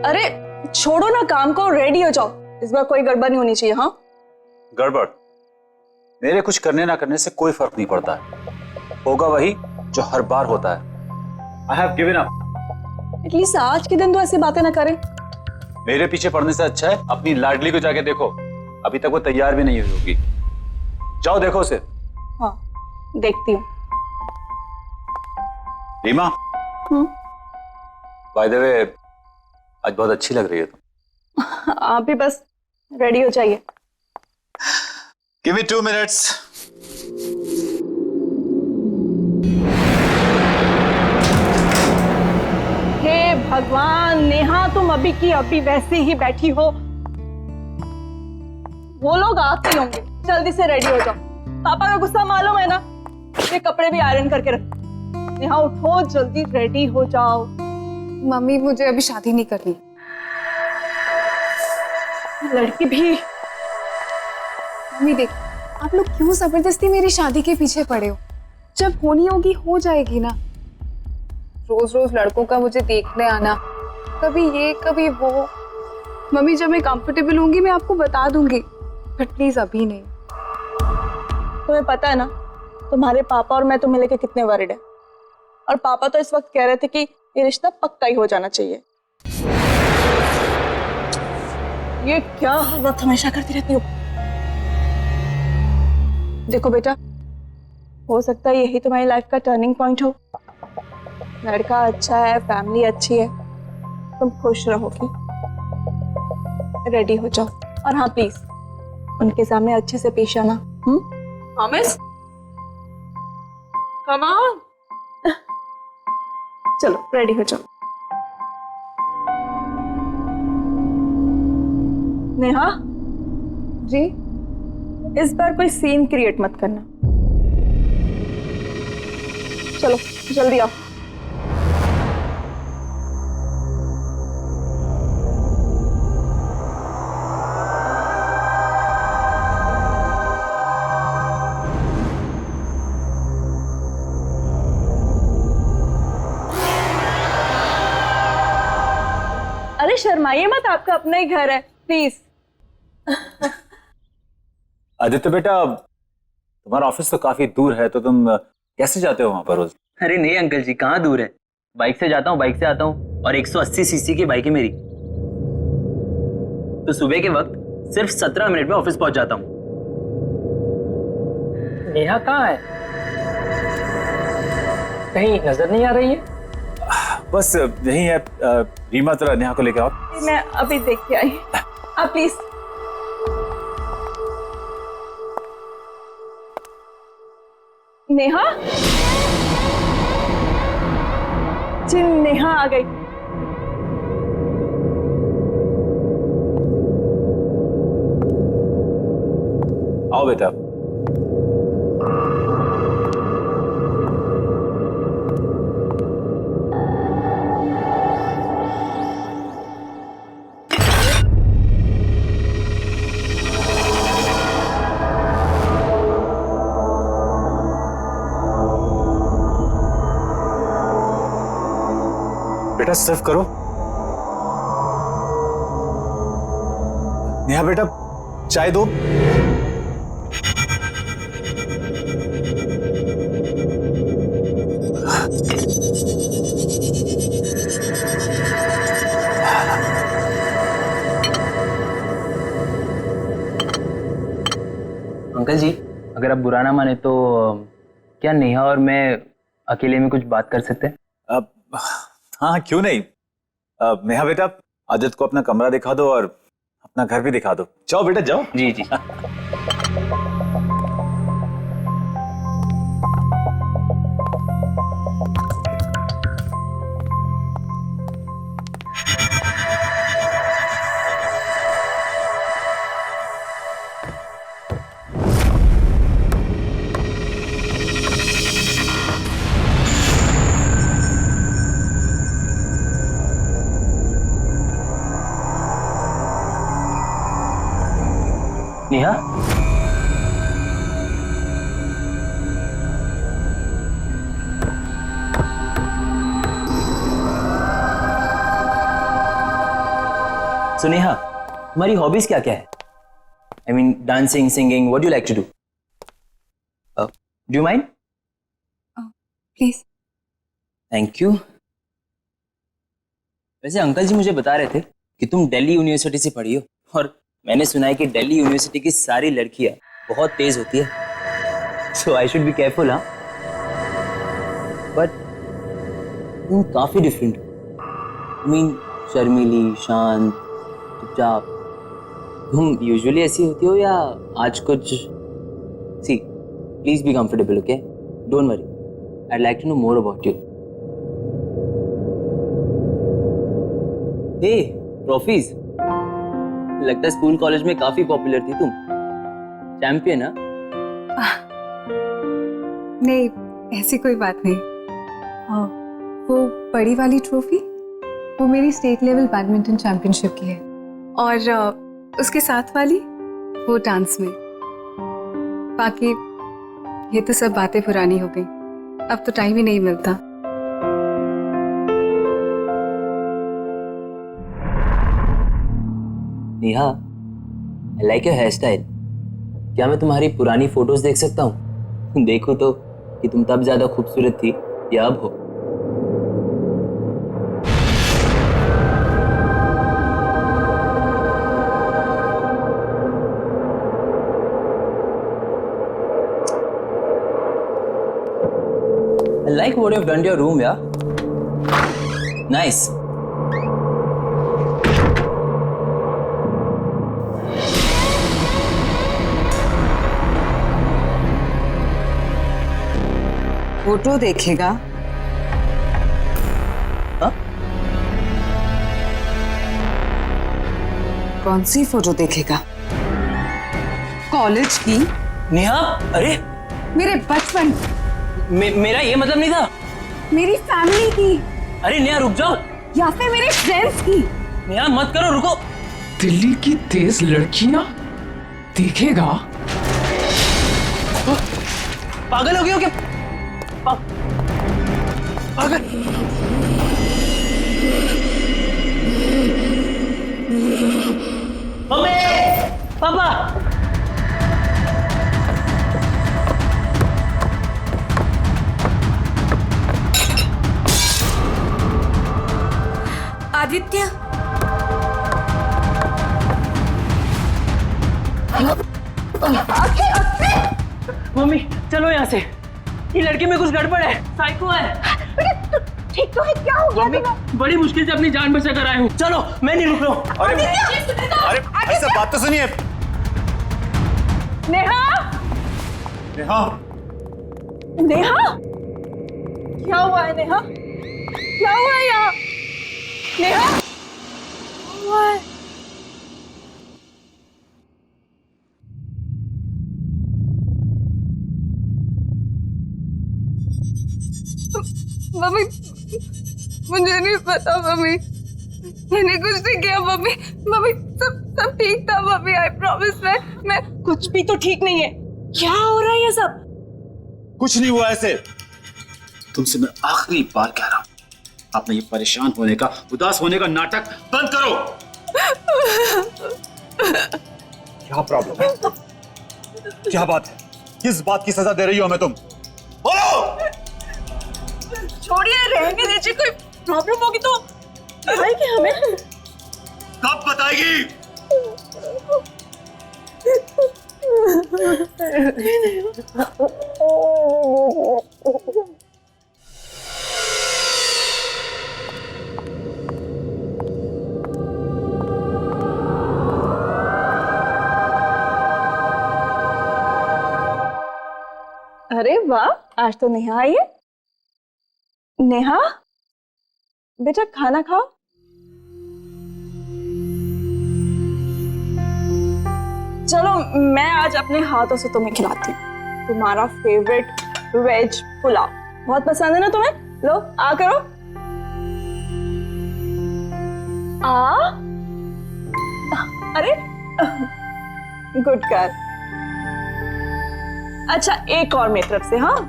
अरे छोड़ो ना काम को, रेडी हो जाओ। इस बार कोई गड़बड़ नहीं होनी चाहिए। हाँ, गड़बड़ मेरे कुछ करने ना करने से कोई फर्क नहीं पड़ता है, होगा वही जो हर बार होता है। I have given up. At least आज के दिन तो ऐसी बातें ना करें। मेरे पीछे पड़ने से अच्छा है अपनी लाडली को जाके देखो, अभी तक वो तैयार भी नहीं हुई होगी। जाओ देखो उसे। हाँ, देखती हूँ। रीमा, बाय द वे आज बहुत अच्छी लग रही है तुम। आप भी बस रेडी हो जाइए। Give me 2 minutes. हे भगवान, नेहा तुम अभी की अभी वैसे ही बैठी हो। वो लोग आते ही होंगे, जल्दी से रेडी हो जाओ। पापा का गुस्सा मालूम है ना, ये कपड़े भी आयरन करके रख। नेहा उठो, जल्दी रेडी हो जाओ। मम्मी मुझे अभी शादी नहीं करनी। लड़की भी। मम्मी देख, आप लोग क्यों जबरदस्ती मेरी शादी के पीछे पड़े हो? जब होनी होगी हो जाएगी ना। रोज रोज लड़कों का मुझे देखने आना, कभी ये कभी वो। मम्मी जब मैं कंफर्टेबल होंगी मैं आपको बता दूंगी, बट प्लीज अभी नहीं। तुम्हें पता है ना, तुम्हारे पापा और मैं तुम्हें लेके कितने वरिड है। और पापा तो इस वक्त कह रहे थे कि ये रिश्ता पक्का ही हो जाना चाहिए। ये क्या हर वक्त हमेशा करती रहती हो? देखो बेटा, हो सकता है यही तुम्हारी लाइफ का टर्निंग पॉइंट हो। लड़का अच्छा है, फैमिली अच्छी है, तुम खुश रहोगी। रेडी हो जाओ। और हाँ प्लीज, उनके सामने अच्छे से पेश आना। प्रॉमिस? Come on. चलो रेडी हो जाओ। नेहा जी, इस बार कोई सीन क्रिएट मत करना। चलो जल्दी आओ। अरे शर्माइए मत, आपका अपना ही घर है, प्लीज। आदित्य बेटा, तुम्हारा ऑफिस तो काफी दूर है, तो तुम कैसे जाते हो वहां पर रोज? अरे नहीं अंकल जी, कहाँ दूर है, बाइक से जाता हूँ, बाइक से आता हूँ। और 180 सीसी की बाइक है मेरी, तो सुबह के वक्त सिर्फ 17 मिनट में ऑफिस पहुंच जाता हूँ। नेहा कहाँ है? कहीं नजर नहीं आ रही है? बस यही है। रीमा जरा नेहा को लेके आओ। मैं अभी देख के आई। आप प्लीज। नेहा जी, नेहा आ गई। आओ बेटा। बेटा सर्व करो। नेहा बेटा चाय दो। अंकल जी, अगर आप बुरा ना माने तो क्या नेहा और मैं अकेले में कुछ बात कर सकते हैं? हाँ क्यों नहीं। नेहा बेटा, आदित्य को अपना कमरा दिखा दो और अपना घर भी दिखा दो। जाओ बेटा जाओ। जी जी। नेहा, so नेहा, तुम्हारी हॉबीज क्या क्या है? I mean, dancing, singing, what do you like to do? Do you mind? Please. Thank you. वैसे अंकल जी मुझे बता रहे थे कि तुम दिल्ली यूनिवर्सिटी से पढ़ी हो, और मैंने सुना है कि दिल्ली यूनिवर्सिटी की सारी लड़कियां बहुत तेज होती है, सो आई शुड बी केयरफुल। हाँ, बट तुम काफी डिफरेंट हो। आई मीन, शर्मीली, शांत, चुपचाप। तुम यूजुअली ऐसी होती हो या आज कुछ? See, please be comfortable, okay? Don't worry, I'd like to know more about you. Hey, trophies. लगता है स्कूल कॉलेज में काफी पॉपुलर थी तुम। चैंपियन? हाँ? नहीं, ऐसी कोई बात नहीं। वो बड़ी वाली ट्रॉफी वो मेरी स्टेट लेवल बैडमिंटन चैंपियनशिप की है, और उसके साथ वाली वो डांस में। बाकी ये तो सब बातें पुरानी हो गई, अब तो टाइम ही नहीं मिलता। Neha, I like your hairstyle. क्या मैं तुम्हारी पुरानी फोटोज देख सकता हूँ? देखूं तो कि तुम तब ज्यादा खूबसूरत थी या अब हो? I like what you've done to your room, yeah? Nice. Photo देखेगा? हाँ? कौन सी फोटो देखेगा? कॉलेज की? नेहा, अरे मेरे बचपन, मेरा ये मतलब नहीं था। मेरी फैमिली की, अरे नेहा रुक जाओ। या फिर मेरे फ्रेंड्स की। नेहा मत करो, रुको। दिल्ली की तेज लड़कियां देखेगा? पागल हो गए हो क्या? पागल। मम्मी, पापा। आदित्य, मम्मी चलो यहाँ से, ये लड़के में कुछ गड़बड़ है, साइको है। ठीक तो है, क्या हो गया तुम्हें? बड़ी मुश्किल से अपनी जान बचा कर आए हूँ। चलो, मैं नहीं रुक रहा हूँ। अरे भाई साहब, बात तो सुनिए। नेहा, नेहा, नेहा, क्या हुआ है नेहा? क्या हुआ है यहाँ? नेहा, क्या हुआ है? मम्मी, मुझे नहीं पता मम्मी, मैंने कुछ नहीं किया मम्मी। मम्मी सब ठीक था मम्मी, आई प्रॉमिस। मैं कुछ भी तो ठीक नहीं है। क्या हो रहा है ये सब? कुछ नहीं हुआ ऐसे। तुमसे मैं आखिरी बार कह रहा हूँ, आपने ये परेशान होने का, उदास होने का नाटक बंद करो। क्या प्रॉब्लम है? क्या बात है? किस बात की सजा दे रही हो हमें तुम? बोलो। छोड़िए, रहने दीजिए। कोई प्रॉब्लम होगी तो बताएगी हमें। कब बताएगी? अरे वाह, आज तो नेहा आई है। नेहा, बेटा खाना खाओ। चलो, मैं आज अपने हाथों से तुम्हें खिलाती हूँ तुम्हारा फेवरेट वेज पुलाव। बहुत पसंद है ना तुम्हें? लो, आ करो। अरे गुड गर्ल। अच्छा एक और मेरी तरफ से, हाँ?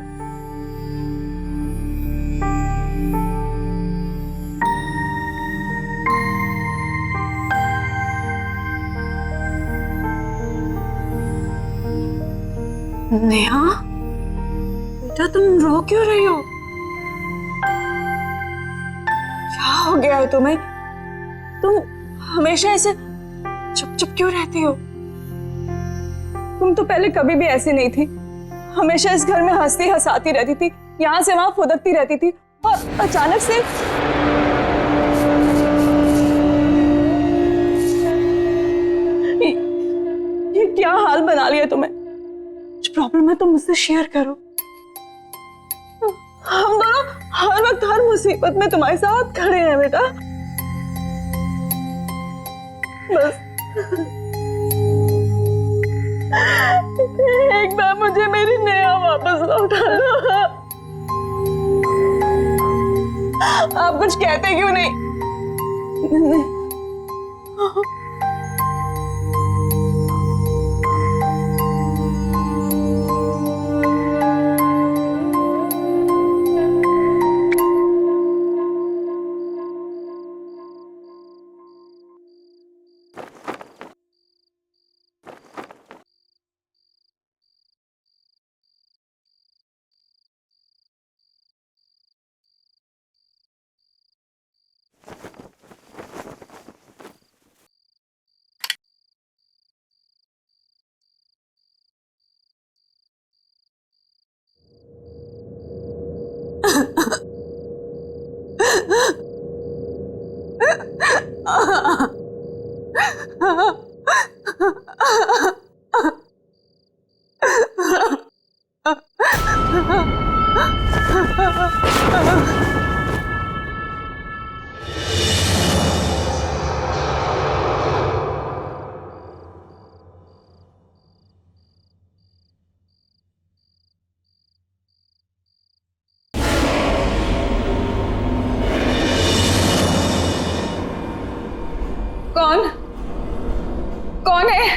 नेहा बेटा, तुम रो क्यों रही हो? क्या हो गया है तुम्हें? तुम हमेशा ऐसे चुप चुप क्यों रहती हो? तुम तो पहले कभी भी ऐसी नहीं थी। हमेशा इस घर में हंसती हंसाती रहती थी, यहाँ से वहां फुदकती रहती थी, और अचानक से ये क्या हाल बना लिया तुम्हें? कुछ प्रॉब्लम है तो मुझसे शेयर करो। हम दोनों हर वक्त हर मुसीबत में तुम्हारे साथ खड़े हैं बेटा। बस एक बार मुझे मेरी नेहा वापस लौटा दो। आप कुछ कहते क्यों नहीं? कौन? कौन है?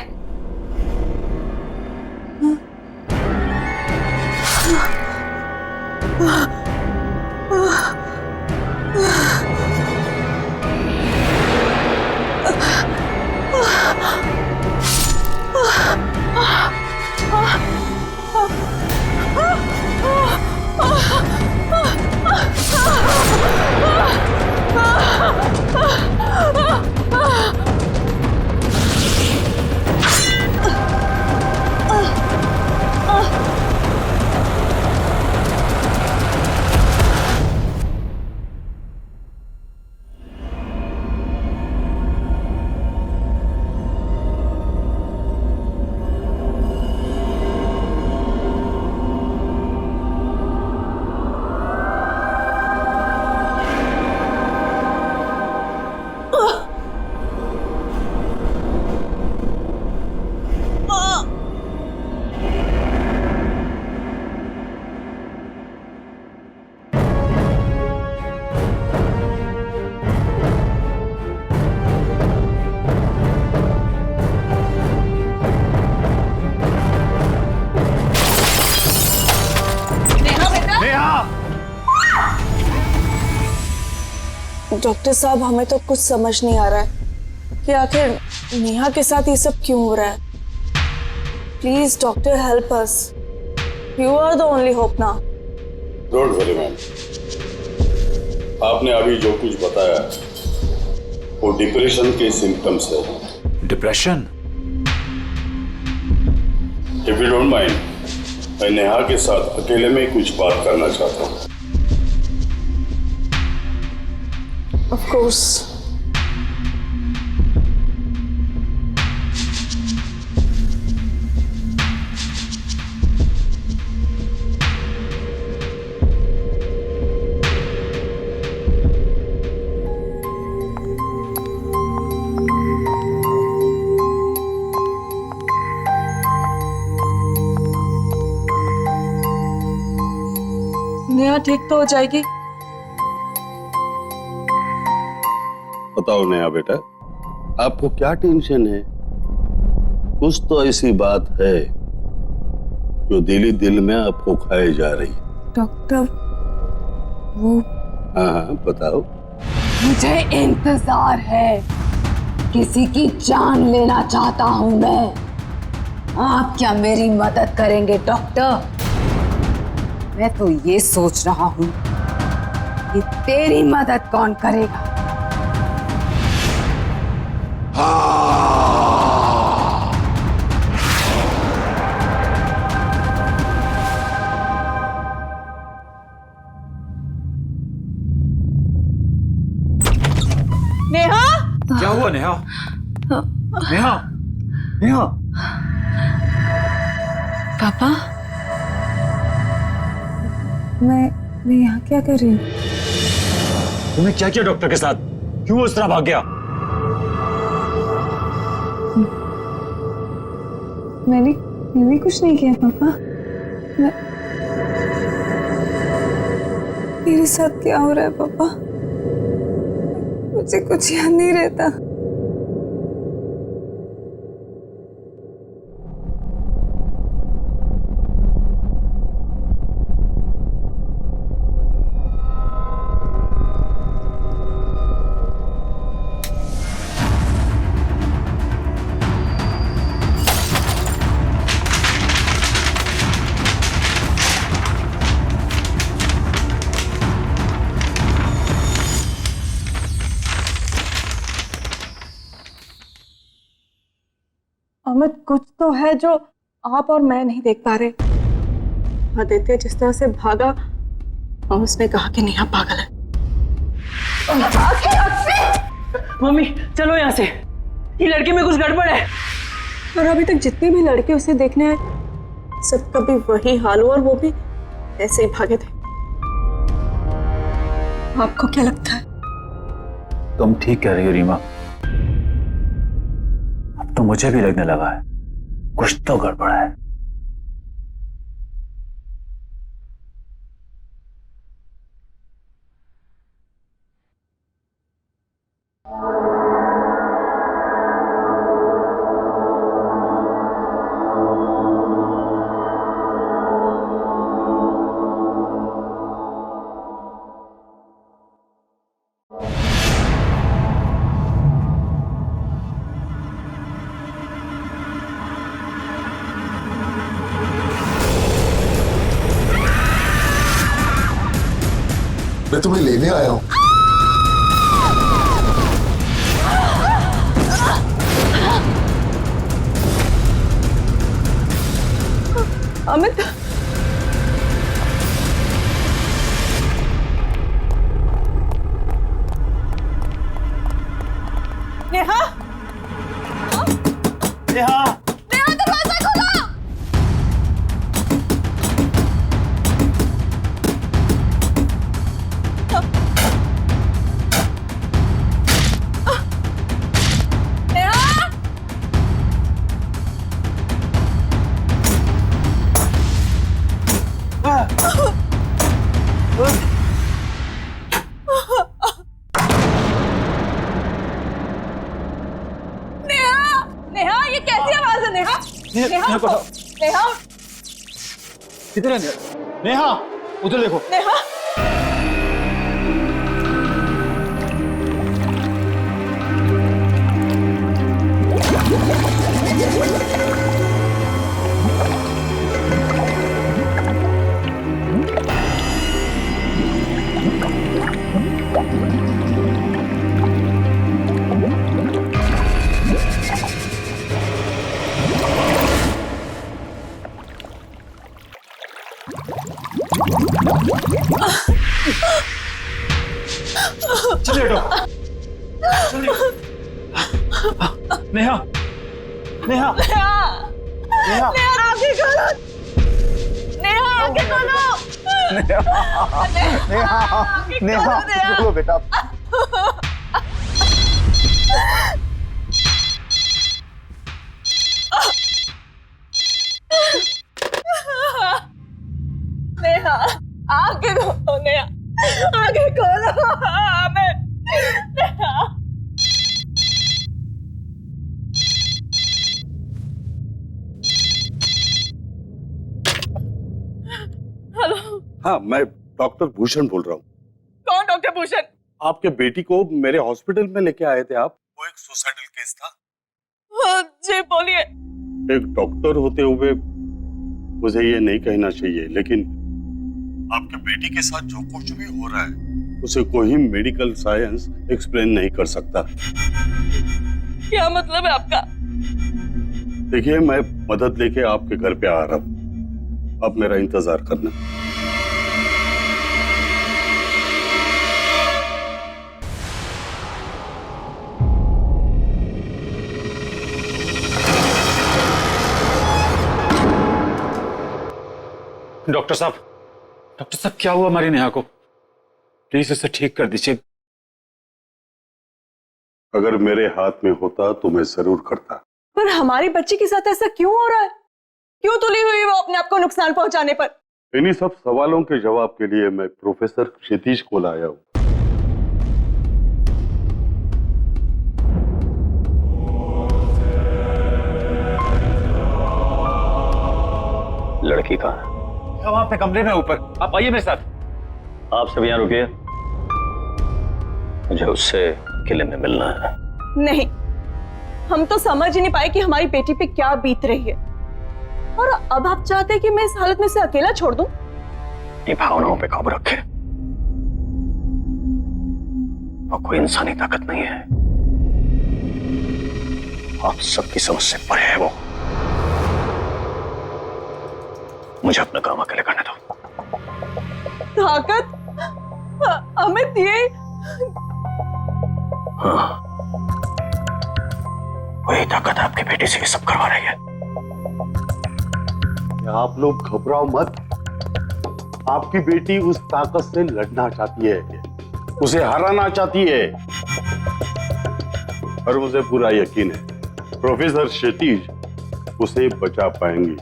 डॉक्टर साहब, हमें तो कुछ समझ नहीं आ रहा है कि आखिर नेहा के साथ ये सब क्यों हो रहा है। Please doctor help us, you are the only hope now. Don't worry ma'am, आपने अभी जो कुछ बताया वो डिप्रेशन के सिम्टम्स है। Depression? If you don't mind, मैं नेहा के साथ अकेले में कुछ बात करना चाहता हूँ। Of course. नेहा ठीक तो हो जाएगी? बताओ नया बेटा, आपको क्या टेंशन है? कुछ तो ऐसी बात है जो दिल ही दिल में आपको खाए जा रही है। डॉक्टर वो हाँ हाँ बताओ। मुझे इंतजार है, किसी की जान लेना चाहता हूं मैं। आप क्या मेरी मदद करेंगे डॉक्टर? मैं तो ये सोच रहा हूं कि तेरी मदद कौन करेगा। नेहा, क्या हुआ नेहा? नेहा, नेहा, पापा, मैं यहाँ क्या कर रही हूँ? तुम्हें क्या किया डॉक्टर के साथ? क्यों उस तरह भाग गया? मैंने कुछ नहीं किया पापा। मेरे साथ क्या हो रहा है पापा? मुझे कुछ याद नहीं रहता। अमित, कुछ तो है जो आप और मैं नहीं देख पा रहे। आदित्य जिस तरह से भागा और उसने कहा कि नेहा पागल है। मम्मी चलो यहाँ से, ये लड़के में कुछ गड़बड़ है। और अभी तक जितने भी लड़के उसे देखने आए सबका भी वही हाल हुआ और वो भी ऐसे ही भागे थे। आपको क्या लगता है? तुम ठीक कह रही हो रीमा। अब तो मुझे भी लगने लगा है कुछ तो गड़बड़ है। मैं तुम्हें लेने आया हूं। अमित, नेहा, नेहा, नेहा दरवाजा खोलो। नेहा, ये कैसी आवाज है? नेहा, नेहा, नेहा, किधर है नेहा? उधर देखो। नेहा, चलिए नेहा, नेहा, नेहा, नेहा, आगे खोलो। नेहा, आगे खोलो। नेहा, खोलो बेटा। नेहा, आगे खोलो। नेहा, आगे खोलो। हमें नेहा, हाँ, मैं डॉक्टर भूषण बोल रहा हूँ। कौन डॉक्टर भूषण? आपके बेटी को मेरे हॉस्पिटल में लेके आए थे आप। वो एक सुसाइडल केस था। जी बोलिए। एक डॉक्टर होते हुए मुझे ये नहीं कहना चाहिए, लेकिन आपके बेटी के साथ जो कुछ भी हो रहा है उसे कोई मेडिकल साइंस एक्सप्लेन नहीं कर सकता। क्या मतलब है आपका? देखिए, मैं मदद लेके आपके घर पे आ रहा हूँ, अब मेरा इंतजार करना। डॉक्टर साहब क्या हुआ हमारी नेहा को? प्लीज इसे ठीक कर दीजिए। अगर मेरे हाथ में होता तो मैं जरूर करता। पर हमारी बच्ची के साथ ऐसा क्यों हो रहा है? क्यों तुली हुई वो अपने आप को नुकसान पहुंचाने पर? इन्हीं सब सवालों के जवाब के लिए मैं प्रोफेसर क्षितिज को लाया हूँ। लड़की कहाँ है? वहां पे कमरे में ऊपर। आप आइए मेरे साथ। आप सब यहाँ रुकिए, मुझे उससे किले में मिलना है। नहीं, हम तो समझ ही नहीं पाए कि हमारी बेटी पे क्या बीत रही है, और अब आप चाहते हैं कि मैं इस हालत में से अकेला छोड़ दूं? अपनी भावनाओं पे काबू रखे। वो कोई इंसानी ताकत नहीं है, आप सबकी समझ से परे है वो। मुझे अपना काम अकेले करने दो। ताकत? अमित, ये हाँ, वही ताकत आपकी बेटी से ये सब करवा रही है। आप लोग घबराओ मत, आपकी बेटी उस ताकत से लड़ना चाहती है, उसे हराना चाहती है, और मुझे पूरा यकीन है प्रोफेसर क्षितिज उसे बचा पाएंगी।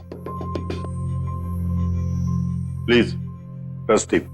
Please trust him.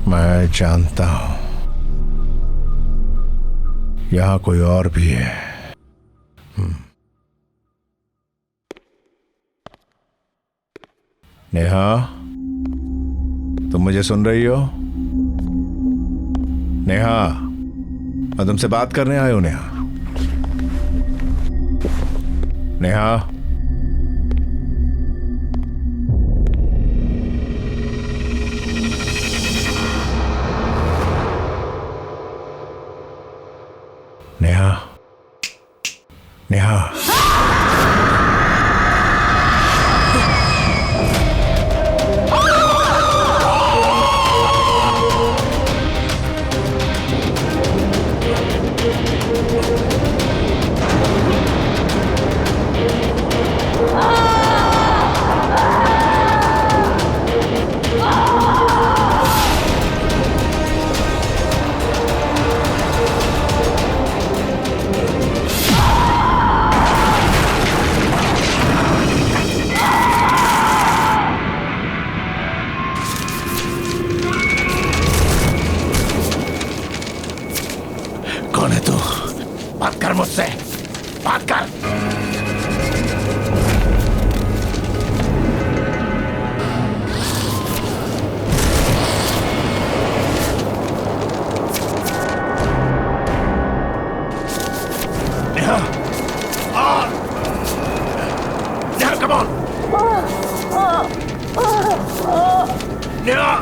मैं जानता हूं यहां कोई और भी है। नेहा, तुम मुझे सुन रही हो? नेहा, मैं तुमसे बात करने आया हूं। नेहा, नेहा, नेहा, नेहा। कौन है तू? बात कर मुझसे, बात कर। Neha, Neha, come on. Neha,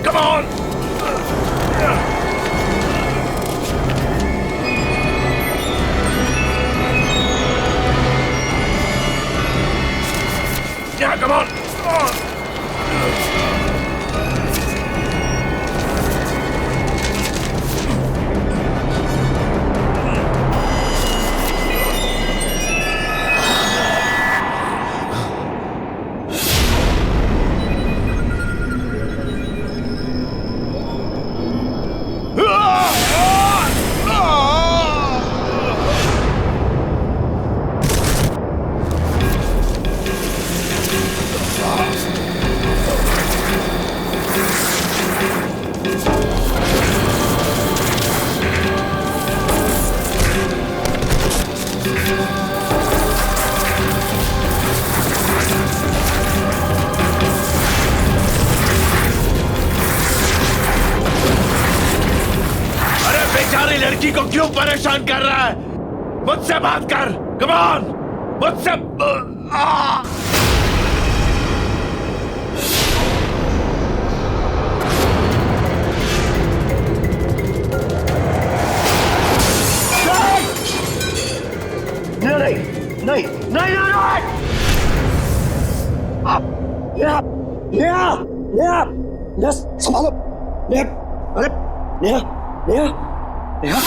come on. लड़की को क्यों परेशान कर रहा है? मुझसे बात कर, कम ऑन, मुझसे नहीं नहीं नहीं नेहा नेहा नेहा नेहा संभालो नेहा अरे नेहा नेहा नेहा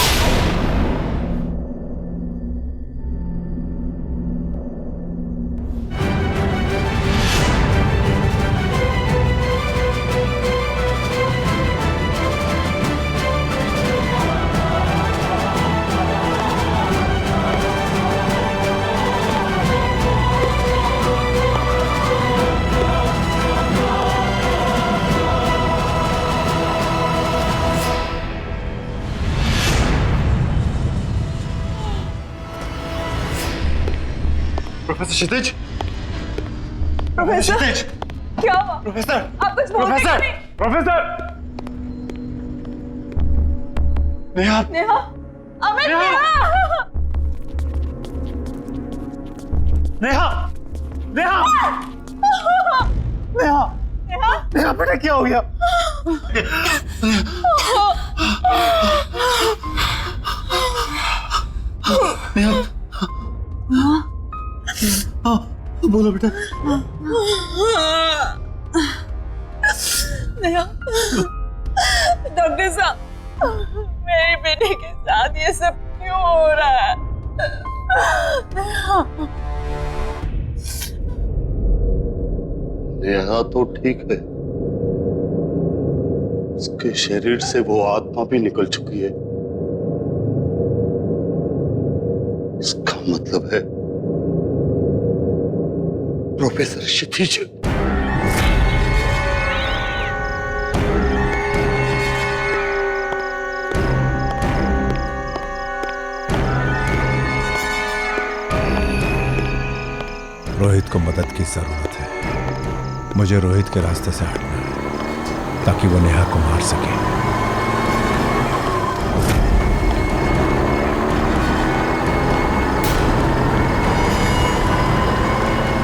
प्रोफेसर क्षितिज, प्रोफेसर क्षितिज, क्या हुआ? प्रोफेसर, आप कुछ बोलते प्रोफेसर, क्यों नहीं? प्रोफेसर, नेहा, नेहा, अमित, नेहा, नेहा, नेहा, नेहा, नेहा, नेहा, बेटा क्या हो गया? नेहा, हाँ, बोलो बेटा। नेहा, डॉक्टर साहब, मेरी बेटी के साथ ये सब क्यों हो रहा है? नेहा तो ठीक है, उसके शरीर से वो आत्मा भी निकल चुकी है। इसका मतलब है प्रोफेसर क्षितिज रोहित को मदद की जरूरत है। मुझे रोहित के रास्ते से हटना है ताकि वो नेहा को मार सके।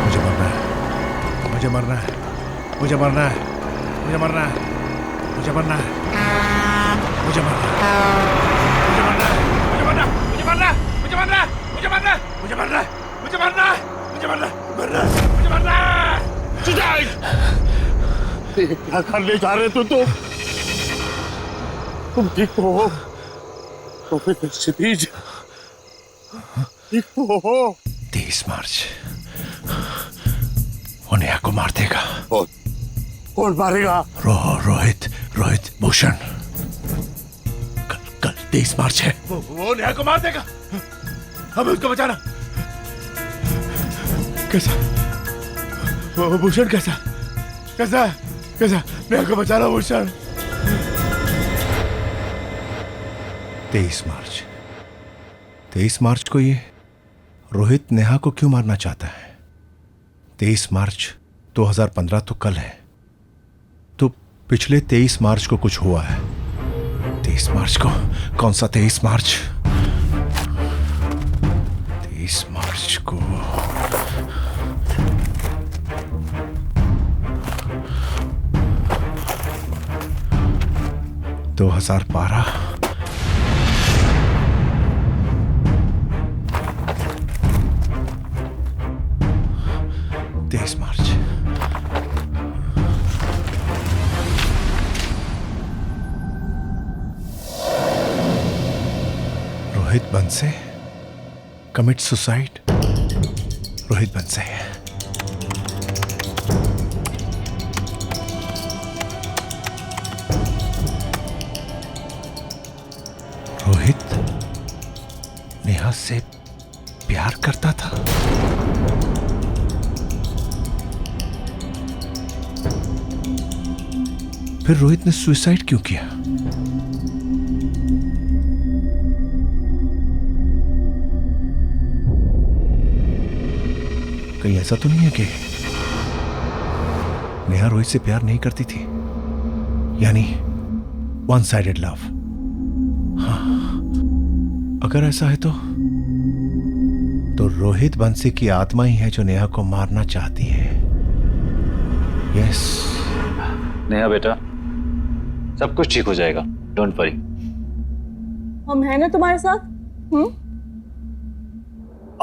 मुझे मरना है, मुझे मरना है, मुझे मरना है, मुझे मरना है, मुझे मरना है, मुझे मरना है, मुझे मरना है, मुझे मरना है, मुझे मरना है, मुझे मरना है, मुझे मरना है, मुझे मरना है, मुझे मरना है, मुझे मरना है, मरना है, मुझे मरना है। क्या करने जा रहे तुम ठीक तो हो प्रोफेसर क्षितिज? ठीक तो हो? 23 मार्च वो नेहा को मार देगा। कौन मारेगा? रोहित भूषण। कल 23 मार्च है। वो नेहा को मार देगा। हमें उसको बचाना। कैसा? वो भूषण कैसा? कैसा? कैसा? नेहा को बचाना भूषण। 23 मार्च को ये रोहित नेहा को क्यों मारना चाहता है? 23 मार्च 2015 तो कल है, तो पिछले 23 मार्च को कुछ हुआ है। 23 मार्च को? कौन सा 23 मार्च? 23 मार्च को 2012। March. Rohit Banse commit suicide. Rohit Banse Rohit Neha से प्यार करता था। फिर रोहित ने सुसाइड क्यों किया? कहीं ऐसा तो नहीं है कि नेहा रोहित से प्यार नहीं करती थी, यानी वन साइडेड लव। हाँ, अगर ऐसा है तो रोहित बंसी की आत्मा ही है जो नेहा को मारना चाहती है। यस नेहा बेटा, सब कुछ ठीक हो जाएगा, डोंट वरी। हम हैं ना तुम्हारे साथ।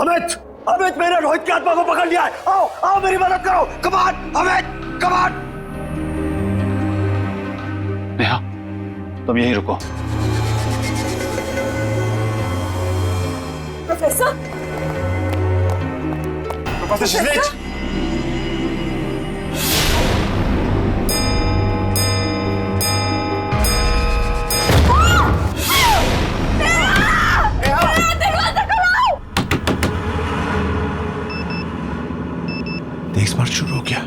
अमित, अमित मैंने रोहित की आत्मा को पकड़ लिया है। आओ आओ मेरी मदद करो। Come on Amit, come on. Neha तुम यहीं रुको। प्रोफेसर, प्रोफेसर तेईस मार्च शुरू हो गया।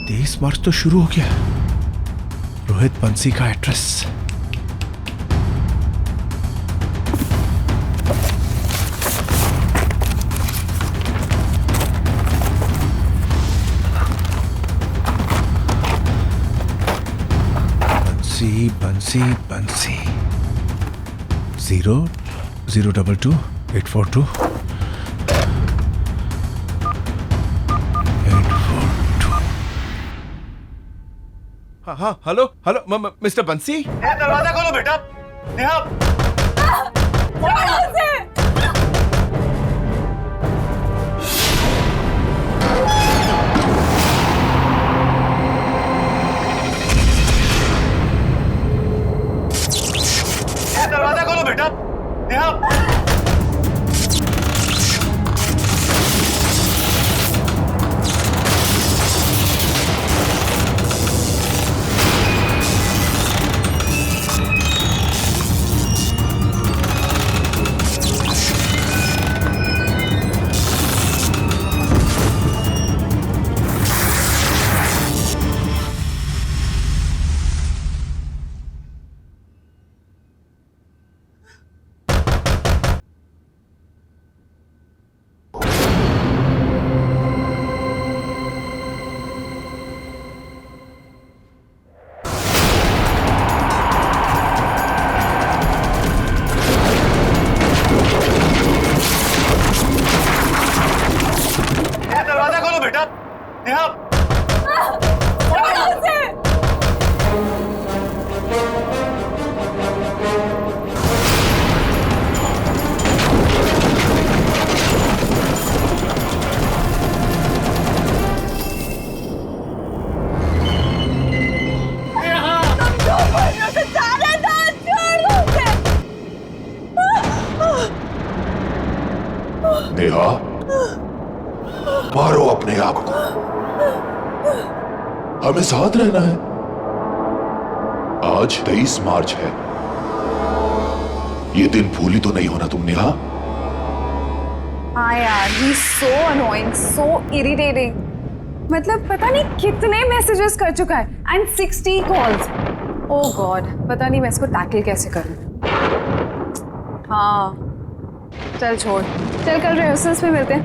23 मार्च तो शुरू हो गया। रोहित बंसी का एड्रेस। बंसी बंसी बंसी 0022842 842। हाँ हाँ, हेलो हेलो मिस्टर बंसी। दरवाजा खोलो बेटा। नेहा दरवाजा खोलो बेटा। नेहा नेहा, मारो अपने आप को। हमें साथ रहना है। आज 23 मार्च है। ये दिन भूली तो नहीं होना तुम नेहा। हाँ यार, ही सो अनोइंग, सो इरिटेटिंग। मतलब पता नहीं कितने मैसेजेस कर चुका है एंड 60 कॉल्स। ओह गॉड, पता नहीं मैं इसको टैकल कैसे करूं। हाँ चल छोड़, चल कल रिहर्सल्स में मिलते हैं,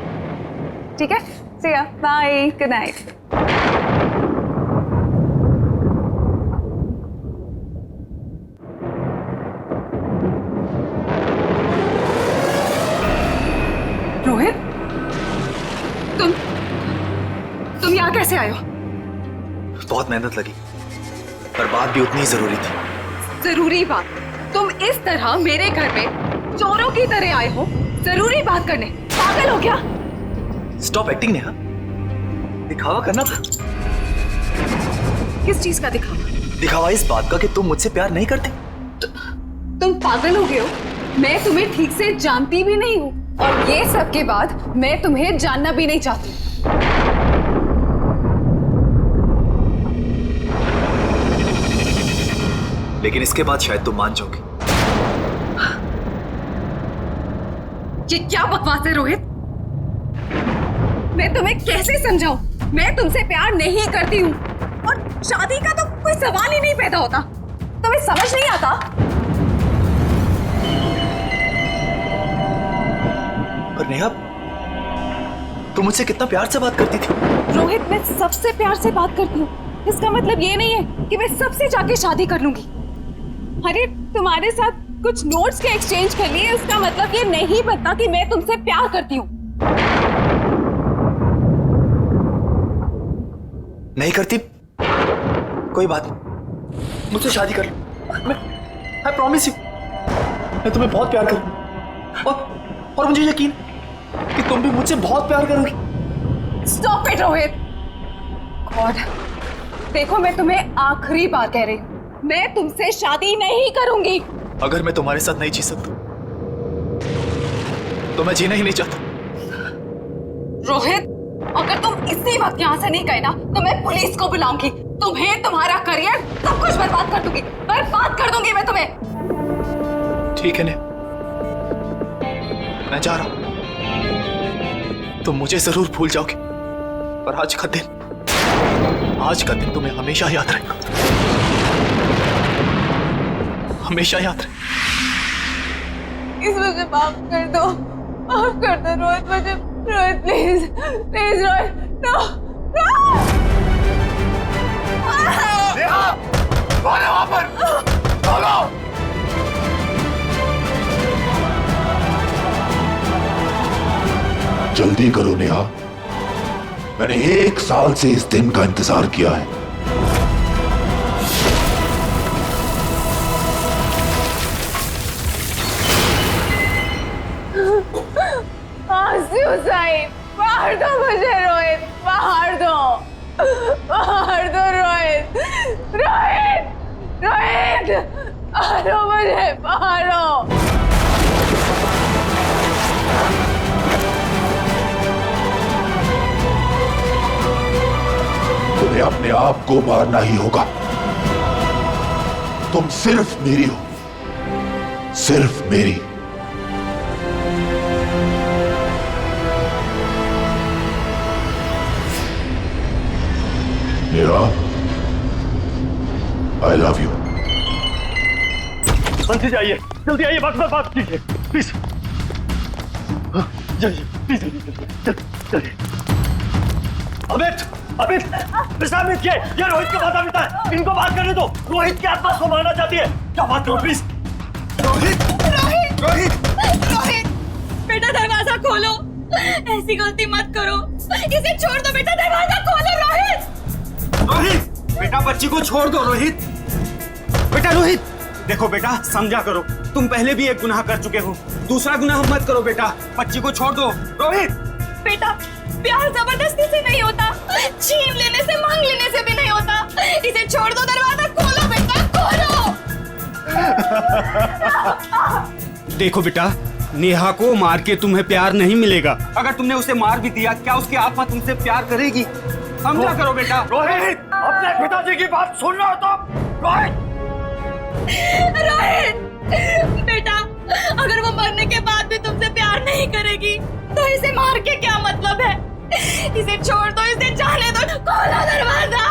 ठीक है? सी या, बाय, गुड नाइट। रोहित, तुम यहाँ कैसे आए हो? बहुत मेहनत लगी, पर बात भी उतनी ही जरूरी थी। जरूरी बात? तुम इस तरह मेरे घर पे चोरों की तरह आए हो जरूरी बात करने? पागल हो क्या? स्टॉप एक्टिंग नेहा, दिखावा करना था। किस चीज का दिखावा? दिखावा इस बात का कि तुम मुझसे प्यार नहीं करते। तुम पागल हो गए हो? मैं तुम्हें ठीक से जानती भी नहीं हूँ और ये सब के बाद मैं तुम्हें जानना भी नहीं चाहती। लेकिन इसके बाद शायद तुम मान जाओगे। ये क्या बकवास है रोहित? मैं तुम्हें कैसे समझाऊं? मैं तुमसे प्यार नहीं करती हूँ और शादी का तो कोई सवाल ही नहीं पैदा होता। तुम्हें समझ नहीं आता? पर नेहा, तुम मुझसे कितना प्यार से बात करती थी। रोहित, मैं सबसे प्यार से बात करती हूँ। इसका मतलब ये नहीं है कि मैं सबसे जाके शादी कर लूंगी। अरे तुम्हारे साथ कुछ नोट्स के एक्सचेंज कर लिए, इसका मतलब ये नहीं पता कि मैं तुमसे प्यार करती हूँ। नहीं करती कोई बात नहीं, मुझसे शादी कर लो। I promise you, मैं तुम्हें बहुत प्यार करूँ और मुझे यकीन कि तुम भी मुझसे बहुत प्यार करोगी। Stop it Rohit. गॉड, देखो मैं तुम्हें आखिरी बार कह रही हूँ, मैं तुमसे शादी नहीं करूंगी। अगर मैं तुम्हारे साथ नहीं जी सकता तो मैं जीना ही नहीं चाहता। रोहित, अगर तुम इसी वक्त यहाँ से नहीं गए ना तो मैं पुलिस को बुलाऊंगी। तुम्हें, तुम्हारा करियर, सब कुछ बर्बाद कर दूंगी, बर्बाद कर दूंगी मैं तुम्हें। ठीक है ने, मैं जा रहा हूं। तुम मुझे जरूर भूल जाओगे, पर आज का दिन तुम्हें हमेशा याद रहेगा, हमेशा याद रहेगा। इस वजह माफ कर दो रोहित, मुझे, Rohit please please Rohit, no no. Neha, कौन है वहां पर? बोलो। जल्दी करो नेहा, मैंने 1 साल से इस दिन का इंतजार किया है। मार दो मुझे रोहित, मार दो रोहित, मारो मुझे, मारो। तुम्हें अपने आप को मारना ही होगा। तुम सिर्फ मेरी हो, सिर्फ मेरी। Neha, I love you। बंसी जाइए, जल्दी आइए, बात कीजिए प्लीज। जल्दी प्लीज, जल्दी। अमित, ये रोहित के माता पिता है, इनको बात करने दो। रोहित की आत्मा को मारना चाहती है, क्या बात करो प्लीज। रोहित, बेटा दरवाजा खोलो, ऐसी गलती मत करो, इसे छोड़ दो बेटा, दरवाजा खोलो। रोहित, बेटा बच्ची को छोड़ दो। रोहित, देखो बेटा, समझा करो, तुम पहले भी एक गुनाह कर चुके हो, दूसरा गुनाह मत करो बेटा, बच्ची को छोड़ दो। रोहित, बेटा प्यार जबरदस्ती से नहीं होता, छीन लेने से, मांग लेने से भी नहीं होता, इसे छोड़ दो, दरवाजा खोलो बेटा, खोलो। देखो बेटा, नेहा को मार के तुम्हें प्यार नहीं मिलेगा। अगर तुमने उसे मार भी दिया, क्या उसकी आत्मा तुमसे प्यार करेगी? समझा करो बेटा। रोहित, अपने पिताजी की बात सुन रहे हो तुम? रोहित, बेटा अगर वो मरने के बाद भी तुमसे प्यार नहीं करेगी तो इसे मार के क्या मतलब है? इसे छोड़ दो, इसे जाने दो, खोलो दरवाजा।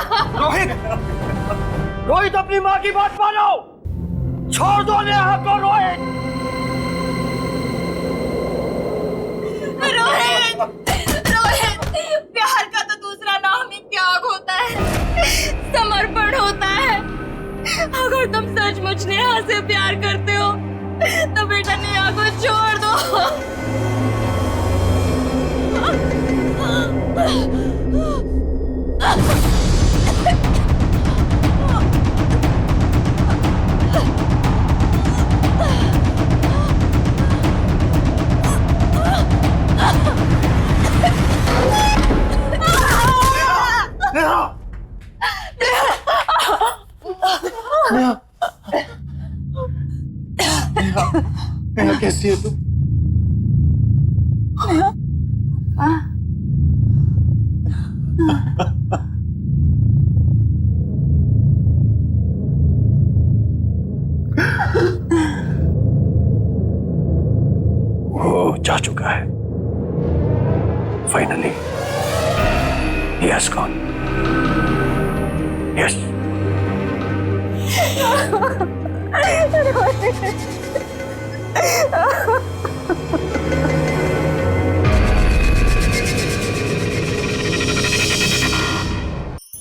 रोहित, अपनी माँ की बात मानो, छोड़ दो नेहा को। रोहित, प्यार का तो दूसरा नाम ही त्याग होता है, समर्पण होता है। अगर तुम सचमुच नेहा से प्यार करते हो तो बेटा नेहा को छोड़ दो। नेहा, कैसी है तू? वो जा चुका है, finally he has gone. Yes.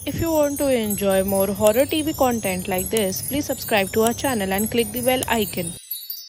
If you want to enjoy more horror TV content like this, please subscribe to our channel and click the bell icon.